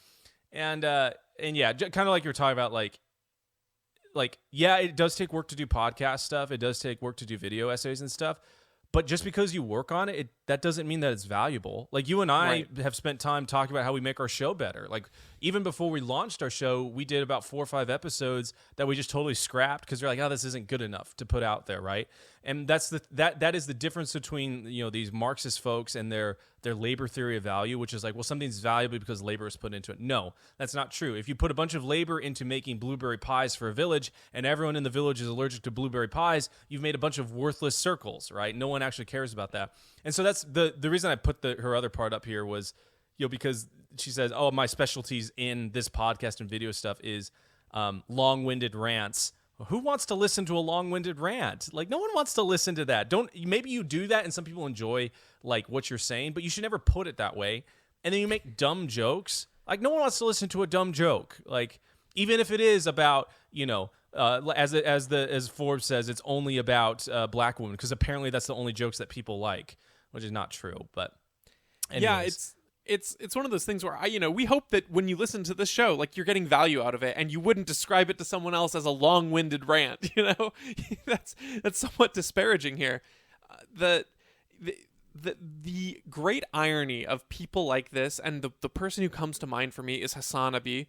And yeah, kind of like you were talking about, like, yeah, it does take work to do podcast stuff. It does take work to do video essays and stuff. But just because you work on it, that doesn't mean that it's valuable. Like, you and I have spent time talking about how we make our show better. Like, even before we launched our show, we did about 4 or 5 episodes that we just totally scrapped because we're like, oh, this isn't good enough to put out there, right? And that is the difference between, these Marxist folks and their labor theory of value, which is like, well, something's valuable because labor is put into it. No, that's not true. If you put a bunch of labor into making blueberry pies for a village and everyone in the village is allergic to blueberry pies, you've made a bunch of worthless circles, right? No one actually cares about that. And so that's the reason I put her other part up here was, because she says, oh, my specialties in this podcast and video stuff is long-winded rants. Who wants to listen to a long-winded rant? Like, no one wants to listen to that. Maybe you do that and some people enjoy, like, what you're saying, but you should never put it that way. And then you make dumb jokes. Like, no one wants to listen to a dumb joke. Like, even if it is about, as Forbes says, it's only about black women, because apparently that's the only jokes that people like, which is not true. But anyways. Yeah, it's one of those things where we hope that when you listen to this show, like, you're getting value out of it, and you wouldn't describe it to someone else as a long-winded rant. That's somewhat disparaging here. The great irony of people like this, and the person who comes to mind for me is Hassan Abi,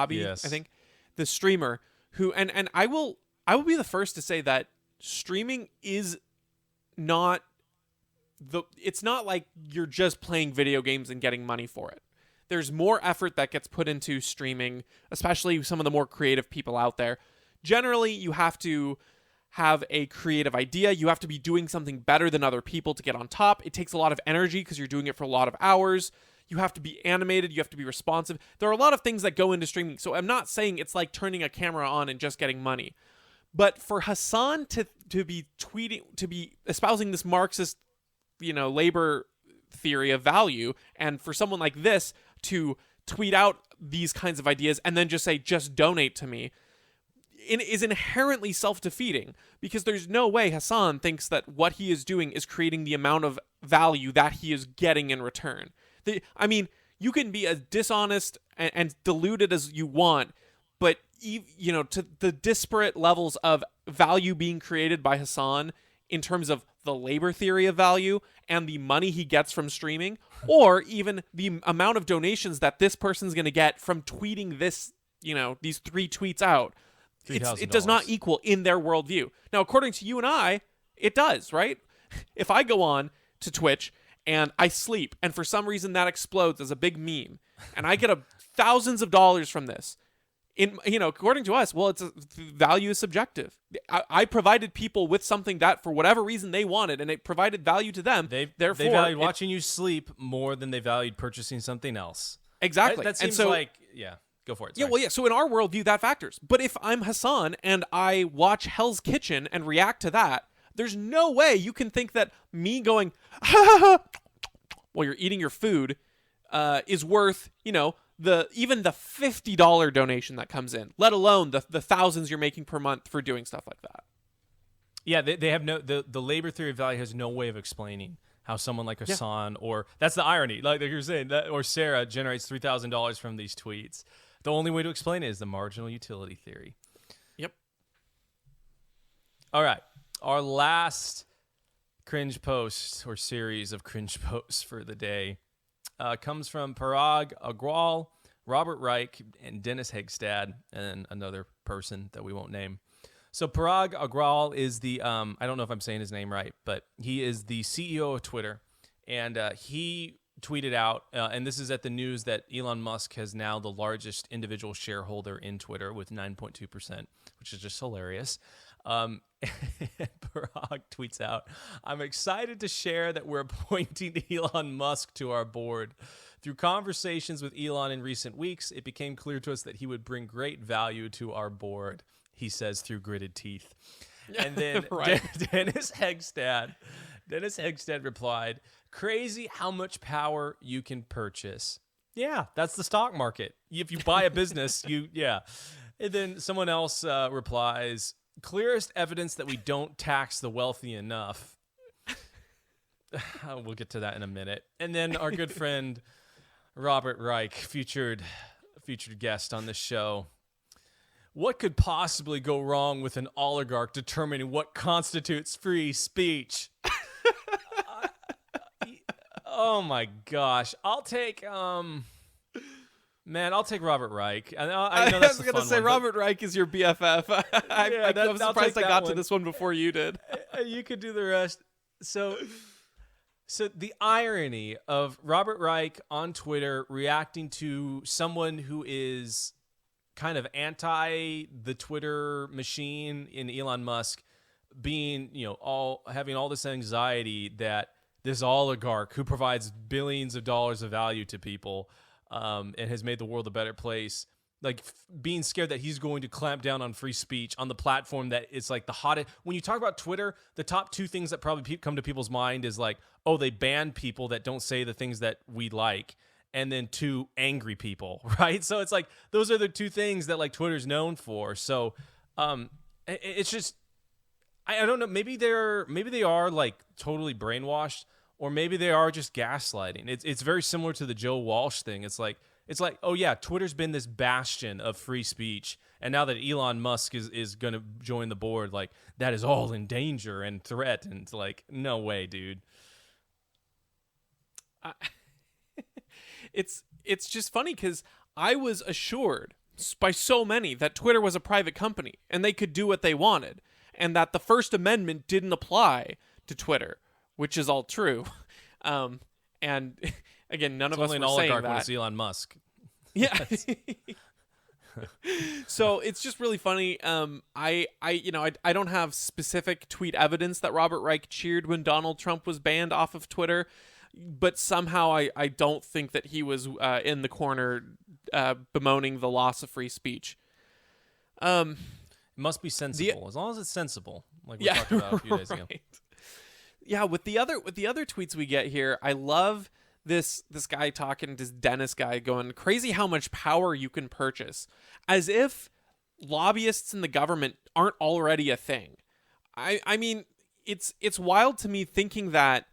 yes. I think, the streamer who, and I will be the first to say that streaming is not. It's not like you're just playing video games and getting money for it. There's more effort that gets put into streaming, especially some of the more creative people out there. Generally, you have to have a creative idea. You have to be doing something better than other people to get on top. It takes a lot of energy because you're doing it for a lot of hours. You have to be animated. You have to be responsive. There are a lot of things that go into streaming. So I'm not saying it's like turning a camera on and just getting money. But for Hasan to be tweeting, to be espousing this Marxist, labor theory of value, and for someone like this to tweet out these kinds of ideas and then just say, just donate to me, is inherently self-defeating, because there's no way Hasan thinks that what he is doing is creating the amount of value that he is getting in return. You can be as dishonest and deluded as you want, but to the disparate levels of value being created by Hasan in terms of the labor theory of value and the money he gets from streaming, or even the amount of donations that this person's going to get from tweeting this, these 3 tweets out, it does not equal in their worldview. Now, according to you and I, it does, right? If I go on to Twitch and I sleep, and for some reason that explodes as a big meme, and I get thousands of dollars from this, according to us, well, value is subjective. I provided people with something that, for whatever reason, they wanted, and it provided value to them. They valued watching you sleep more than they valued purchasing something else. Exactly. That seems go for it. Sorry. Yeah, so in our worldview, that factors. But if I'm Hasan and I watch Hell's Kitchen and react to that, there's no way you can think that me going, ha ha ha, while you're eating your food, is worth, even the $50 donation that comes in, let alone the thousands you're making per month for doing stuff like that. Yeah, they have the labor theory of value has no way of explaining how someone like Hasan, or that's the irony, like you're saying, or Sarah generates $3,000 from these tweets. The only way to explain it is the marginal utility theory. Yep. All right. Our last cringe post or series of cringe posts for the day comes from Parag Agrawal, Robert Reich, and Dennis Hegstad, and another person that we won't name. So Parag Agrawal is the, I don't know if I'm saying his name right, but he is the CEO of Twitter, and he tweeted out, and this is at the news that Elon Musk has now the largest individual shareholder in Twitter with 9.2%, which is just hilarious. Parag tweets out, "I'm excited to share that we're appointing Elon Musk to our board. Through conversations with Elon in recent weeks, it became clear to us that he would bring great value to our board," he says through gritted teeth. And then Dennis Hegstad replied, "Crazy how much power you can purchase." Yeah, that's the stock market. If you buy a business, And then someone else replies, "Clearest evidence that we don't tax the wealthy enough." We'll get to that in a minute. And then our good friend Robert Reich, featured guest on the show. "What could possibly go wrong with an oligarch determining what constitutes free speech?" Oh my gosh. I'll take Robert Reich. I know I that's was going to say, Robert Reich is your BFF. I'm surprised I got to this one before you did. You could do the rest. So the irony of Robert Reich on Twitter reacting to someone who is kind of anti the Twitter machine in Elon Musk being, having all this anxiety that this oligarch who provides billions of dollars of value to people and has made the world a better place, being scared that he's going to clamp down on free speech on the platform that is like the hottest. When you talk about Twitter, the top 2 things that probably come to people's mind is like, oh, they ban people that don't say the things that we like, and then 2, angry people, right? So it's like those are the 2 things that like Twitter's known for. So it's just, I don't know. Maybe they are like totally brainwashed, or maybe they are just gaslighting. It's very similar to the Joe Walsh thing. It's like, oh yeah, Twitter's been this bastion of free speech, and now that Elon Musk is going to join the board, like that is all in danger and threat. And it's like, no way, dude. It's just funny because I was assured by so many that Twitter was a private company and they could do what they wanted, and that the First Amendment didn't apply to Twitter, which is all true. And again, none of us were saying that. Oligarch when it's Elon Musk. Yeah. So it's just really funny. I don't have specific tweet evidence that Robert Reich cheered when Donald Trump was banned off of Twitter, but somehow I don't think that he was in the corner bemoaning the loss of free speech. It must be sensible, as long as it's sensible, like we talked about a few days ago. Yeah, with the other tweets we get here, I love this guy talking, this Dennis guy going crazy how much power you can purchase, as if lobbyists in the government aren't already a thing. I mean, it's wild to me thinking that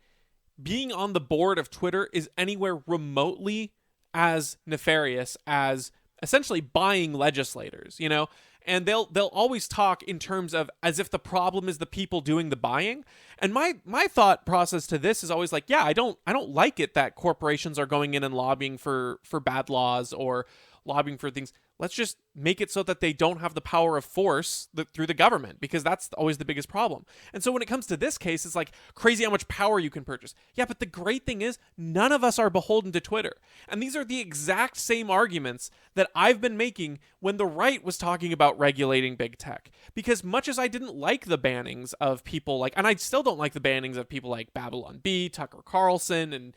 being on the board of Twitter is anywhere remotely as nefarious as essentially buying legislators, you know? And they'll always talk in terms of as if the problem is the people doing the buying. And my thought process to this is always like, yeah, I don't like it that corporations are going in and lobbying for bad laws or lobbying for things. Let's just make it so that they don't have the power of force through the government, because that's always the biggest problem. And so when it comes to this case, it's like crazy how much power you can purchase. Yeah, but the great thing is none of us are beholden to Twitter. And these are the exact same arguments that I've been making when the right was talking about regulating big tech. Because much as I didn't like the bannings of people like, and I still don't like the bannings of people like Babylon Bee, Tucker Carlson, and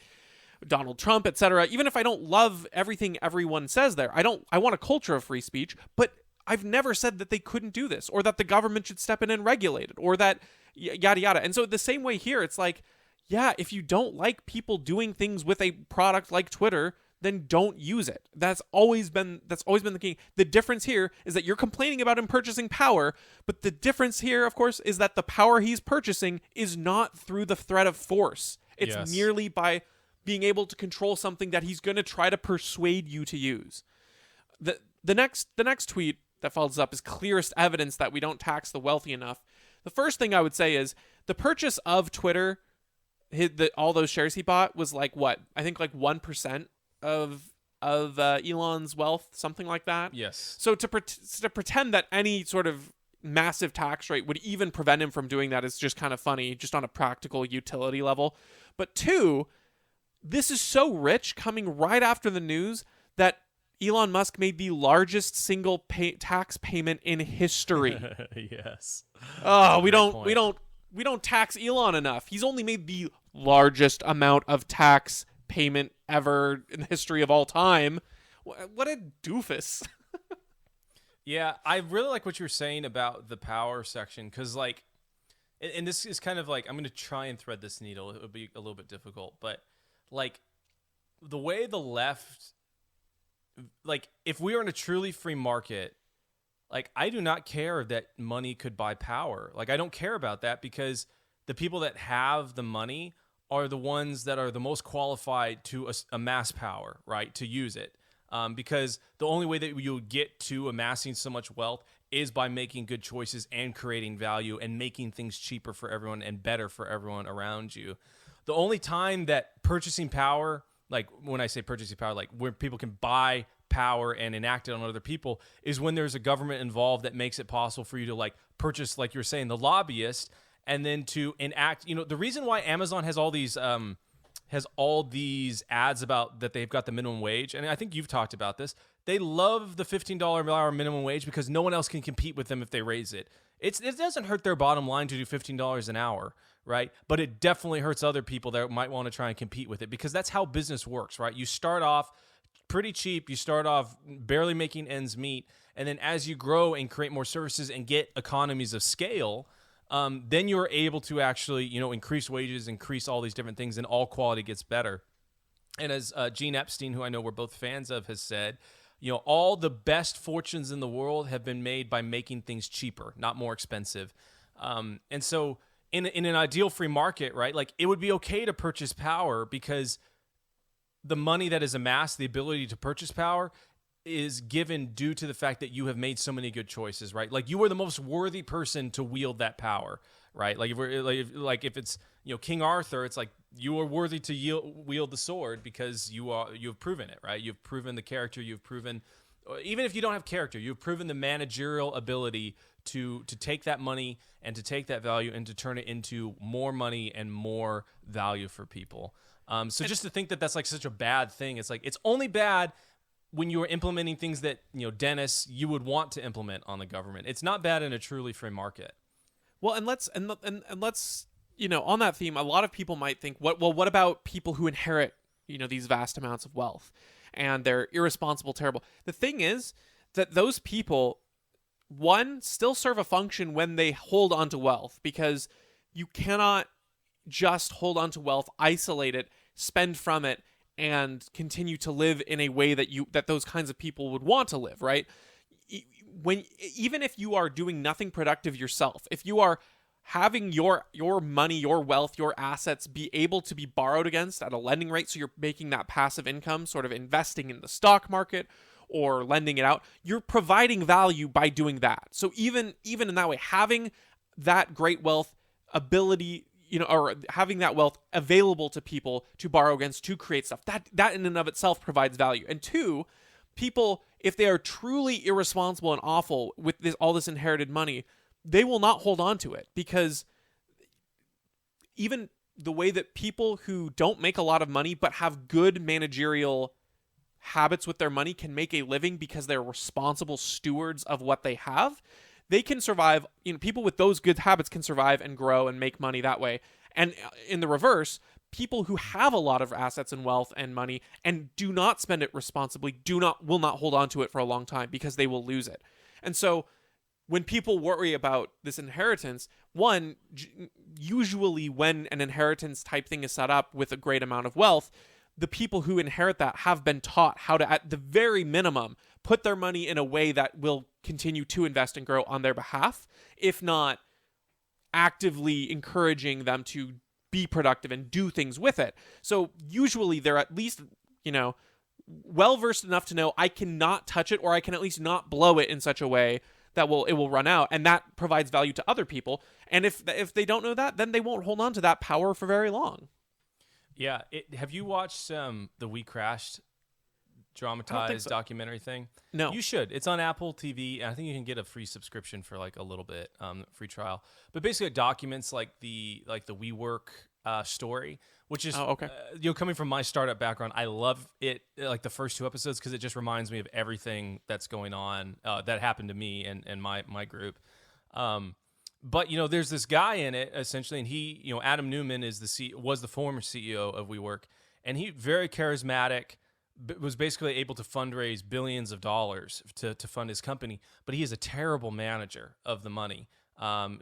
Donald Trump, etc. Even if I don't love everything everyone says there, I want a culture of free speech, but I've never said that they couldn't do this or that the government should step in and regulate it or that yada yada. And so the same way here, it's like, yeah, if you don't like people doing things with a product like Twitter, then don't use it. That's always been the key. The difference here is that you're complaining about him purchasing power, but the difference here, of course, is that the power he's purchasing is not through the threat of force. It's merely by being able to control something that he's going to try to persuade you to use. The next tweet that follows up is clearest evidence that we don't tax the wealthy enough. The first thing I would say is the purchase of Twitter, all those shares he bought was like what? I think like 1% of Elon's wealth, something like that. Yes. So to pretend that any sort of massive tax rate would even prevent him from doing that is just kind of funny, just on a practical utility level. But two, this is so rich coming right after the news that Elon Musk made the largest single tax payment in history. Yes. Oh, we don't tax Elon enough. He's only made the largest amount of tax payment ever in the history of all time. What a doofus. Yeah, I really like what you were saying about the power section, because like, and this is kind of like, I'm going to try and thread this needle. It would be a little bit difficult, but like the way the left, like if we were in a truly free market, like I do not care that money could buy power. Like I don't care about that, because the people that have the money are the ones that are the most qualified to amass power, right? To use it. Because the only way that you'll get to amassing so much wealth is by making good choices and creating value and making things cheaper for everyone and better for everyone around you. The only time that purchasing power, like when I say purchasing power, like where people can buy power and enact it on other people, is when there's a government involved that makes it possible for you to like purchase, like you're saying, the lobbyist, and then to enact, you know, the reason why Amazon has all these ads about that they've got the minimum wage, and I think you've talked about this. They love the $15 an hour minimum wage because no one else can compete with them if they raise it. It doesn't hurt their bottom line to do $15 an hour, right? But it definitely hurts other people that might want to try and compete with it, because that's how business works, right? You start off pretty cheap. You start off barely making ends meet. And then as you grow and create more services and get economies of scale, then you're able to actually, you know, increase wages, increase all these different things, and all quality gets better. And as Gene Epstein, who I know we're both fans of, has said, you know, all the best fortunes in the world have been made by making things cheaper, not more expensive. And so in an ideal free market, right, like it would be okay to purchase power, because the money that is amassed, the ability to purchase power, is given due to the fact that you have made so many good choices, right? Like you are the most worthy person to wield that power, right? Like if it's, you know, King Arthur, it's like you are worthy to wield the sword because you've proven it, right? You've proven the character. You've proven, even if you don't have character, you've proven the managerial ability to take that money and to take that value and to turn it into more money and more value for people. So just to think that that's like such a bad thing, it's like it's only bad when you are implementing things that, Dennis, you would want to implement on the government. It's not bad in a truly free market. Well, and let's on that theme, a lot of people might think, what about people who inherit, these vast amounts of wealth and they're irresponsible, terrible. The thing is that those people, one, still serve a function when they hold on to wealth, because you cannot just hold on to wealth, isolate it, spend from it, and continue to live in a way that those kinds of people would want to live, right? Even if you are doing nothing productive yourself, if you are having your money, your wealth, your assets be able to be borrowed against at a lending rate, so you're making that passive income, sort of investing in the stock market or lending it out, you're providing value by doing that. So even in that way, having that great wealth ability, or having that wealth available to people to borrow against, to create stuff, that in and of itself provides value. And two, people, if they are truly irresponsible and awful with all this inherited money, they will not hold on to it, because even the way that people who don't make a lot of money but have good managerial habits with their money can make a living because they're responsible stewards of what they have, they can survive. People with those good habits can survive and grow and make money that way. And in the reverse, people who have a lot of assets and wealth and money and do not spend it responsibly will not hold on to it for a long time, because they will lose it. And so when people worry about this inheritance, one, usually when an inheritance type thing is set up with a great amount of wealth, the people who inherit that have been taught how to, at the very minimum, put their money in a way that will continue to invest and grow on their behalf, if not actively encouraging them to be productive and do things with it. So usually they're at least, well-versed enough to know I cannot touch it, or I can at least not blow it in such a way that it will run out, and that provides value to other people. And if they don't know that, then they won't hold on to that power for very long. Yeah. Have you watched the We Crashed dramatized documentary thing? No. You should. It's on Apple TV, and I think you can get a free subscription for like a little bit, free trial. But basically it documents like the WeWork story, which is coming from my startup background, I love it, like the first 2 episodes, because it just reminds me of everything that's going on that happened to me and my group. But there's this guy in it essentially, and he, Adam Newman was the former CEO of WeWork, and he very charismatic, was basically able to fundraise billions of dollars to fund his company, but he is a terrible manager of the money.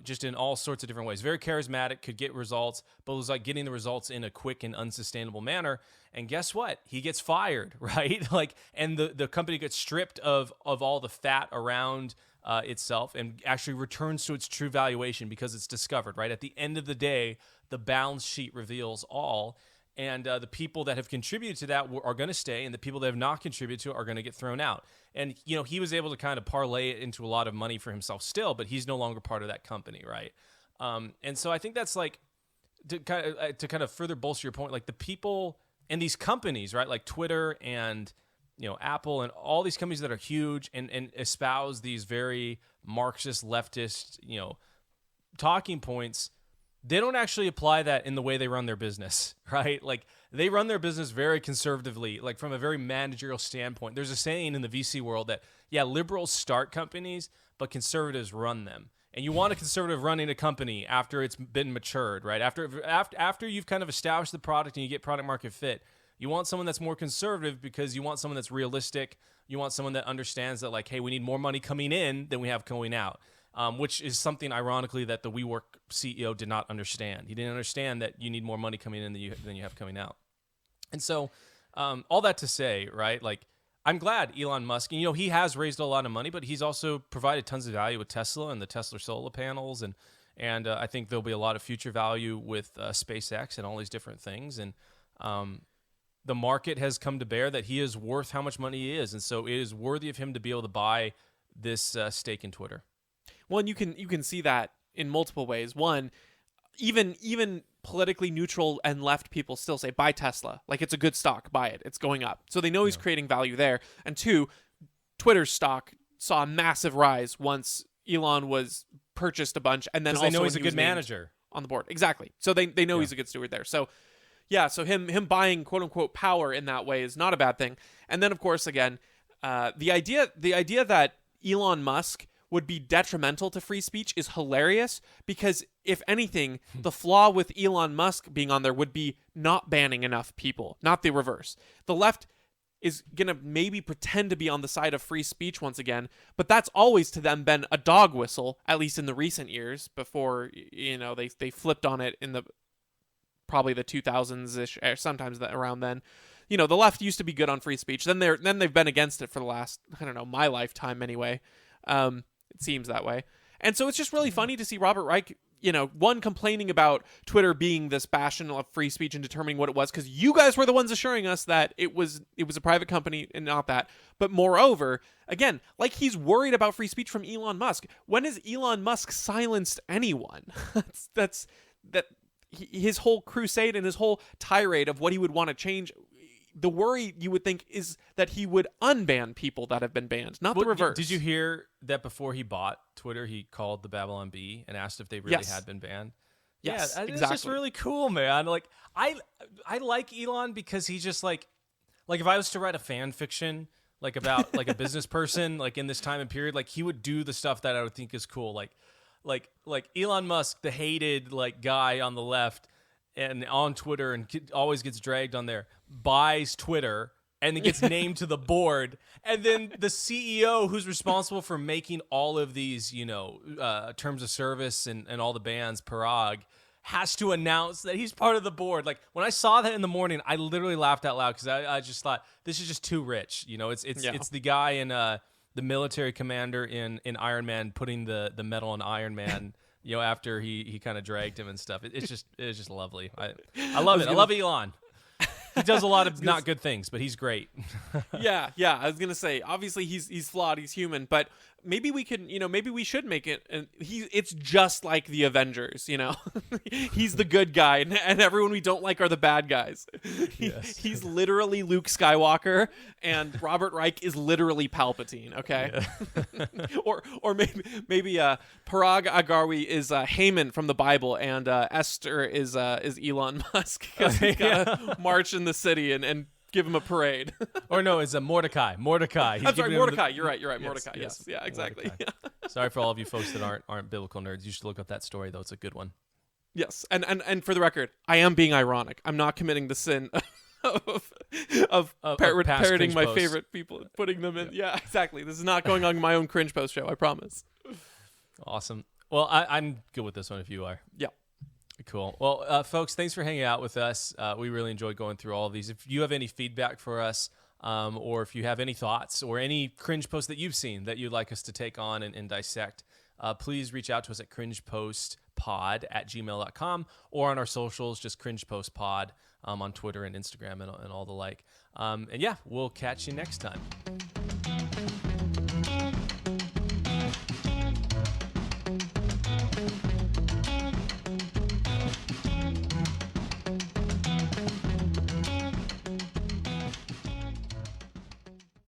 Just in all sorts of different ways. Very charismatic, could get results, but was like getting the results in a quick and unsustainable manner. And guess what? He gets fired, right? And the company gets stripped of all the fat around itself, and actually returns to its true valuation because it's discovered, right? At the end of the day, the balance sheet reveals all. And the people that have contributed to that are going to stay, and the people that have not contributed to it are going to get thrown out. And, he was able to kind of parlay it into a lot of money for himself still, but he's no longer part of that company, right? And so I think that's to kind of further bolster your point, like the people and these companies, right? Like Twitter and, Apple and all these companies that are huge and espouse these very Marxist, leftist, talking points. They don't actually apply that in the way they run their business, right? Like they run their business very conservatively, like from a very managerial standpoint. There's a saying in the VC world that, liberals start companies, but conservatives run them. And you want a conservative running a company after it's been matured, right? After you've kind of established the product and you get product market fit, you want someone that's more conservative because you want someone that's realistic. You want someone that understands that, like, hey, we need more money coming in than we have going out. Which is something, ironically, that the WeWork CEO did not understand. He didn't understand that you need more money coming in than you have coming out. And so all that to say, right, like, I'm glad Elon Musk, he has raised a lot of money, but he's also provided tons of value with Tesla and the Tesla solar panels. And I think there'll be a lot of future value with SpaceX and all these different things. And the market has come to bear that he is worth how much money he is. And so it is worthy of him to be able to buy this stake in Twitter. Well, and you can see that in multiple ways. One, even politically neutral and left people still say, buy Tesla. Like, it's a good stock, buy it. It's going up. So they know he's creating value there. And two, Twitter's stock saw a massive rise once Elon was purchased a bunch. And then also they know he's a good manager on the board. Exactly. So they know he's a good steward there. So yeah, so him buying quote unquote power in that way is not a bad thing. And then, of course, again, the idea that Elon Musk would be detrimental to free speech is hilarious, because if anything, the flaw with Elon Musk being on there would be not banning enough people, not the reverse. The left is going to maybe pretend to be on the side of free speech once again, but that's always to them been a dog whistle, at least in the recent years, before, they flipped on it in probably the 2000s-ish, or sometimes around then. The left used to be good on free speech. Then they've been against it for the last, I don't know, my lifetime anyway. It seems that way. And so it's just really funny to see Robert Reich, one, complaining about Twitter being this bastion of free speech and determining what it was, because you guys were the ones assuring us that it was a private company and not that. But moreover, again, like he's worried about free speech from Elon Musk. When has Elon Musk silenced anyone? that's his whole crusade and his whole tirade of what he would want to change. The worry, you would think, is that he would unban people that have been banned, not the reverse. Did you hear that before he bought Twitter, he called the Babylon Bee and asked if they really had been banned? Yes, yeah, exactly. It's just really cool, man. Like I like Elon because he's just like if I was to write a fan fiction like about like a business person like in this time and period, like he would do the stuff that I would think is cool, like Elon Musk, the hated like guy on the left and on Twitter and always gets dragged on there, buys Twitter and it gets named to the board, and then the CEO who's responsible for making all of these, terms of service and all the bans, Parag, has to announce that he's part of the board. Like when I saw that in the morning, I literally laughed out loud because I just thought this is just too rich. It's the guy in the military commander in Iron Man putting the medal on Iron Man. After he kind of dragged him and stuff. It's just lovely. I love it. I love Elon. He does a lot of not good things, but he's great. Yeah. I was gonna say, obviously he's flawed, he's human, but maybe we can, maybe we should make it. And it's just like the Avengers, He's the good guy, and everyone we don't like are the bad guys. He's literally Luke Skywalker, and Robert Reich is literally Palpatine. Okay, yeah. or maybe Parag Agarwal is Haman from the Bible, and Esther is Elon Musk, because he's gotta march in the city and give him a parade. Or no, it's a Mordecai. I'm sorry, Mordecai. You're right. Mordecai. Yes. Yeah, exactly. Sorry for all of you folks that aren't biblical nerds. You should look up that story, though. It's a good one. Yes. And for the record, I am being ironic. I'm not committing the sin of parroting my favorite people and putting them in. Yeah, exactly. This is not going on my own cringe post show, I promise. Awesome. Well, I'm good with this one if you are. Yeah. Cool. Well, folks, thanks for hanging out with us. We really enjoyed going through all of these. If you have any feedback for us, or if you have any thoughts or any cringe posts that you've seen that you'd like us to take on and dissect, please reach out to us at cringepostpod@gmail.com or on our socials, just cringepostpod on Twitter and Instagram and all the like. And yeah, we'll catch you next time.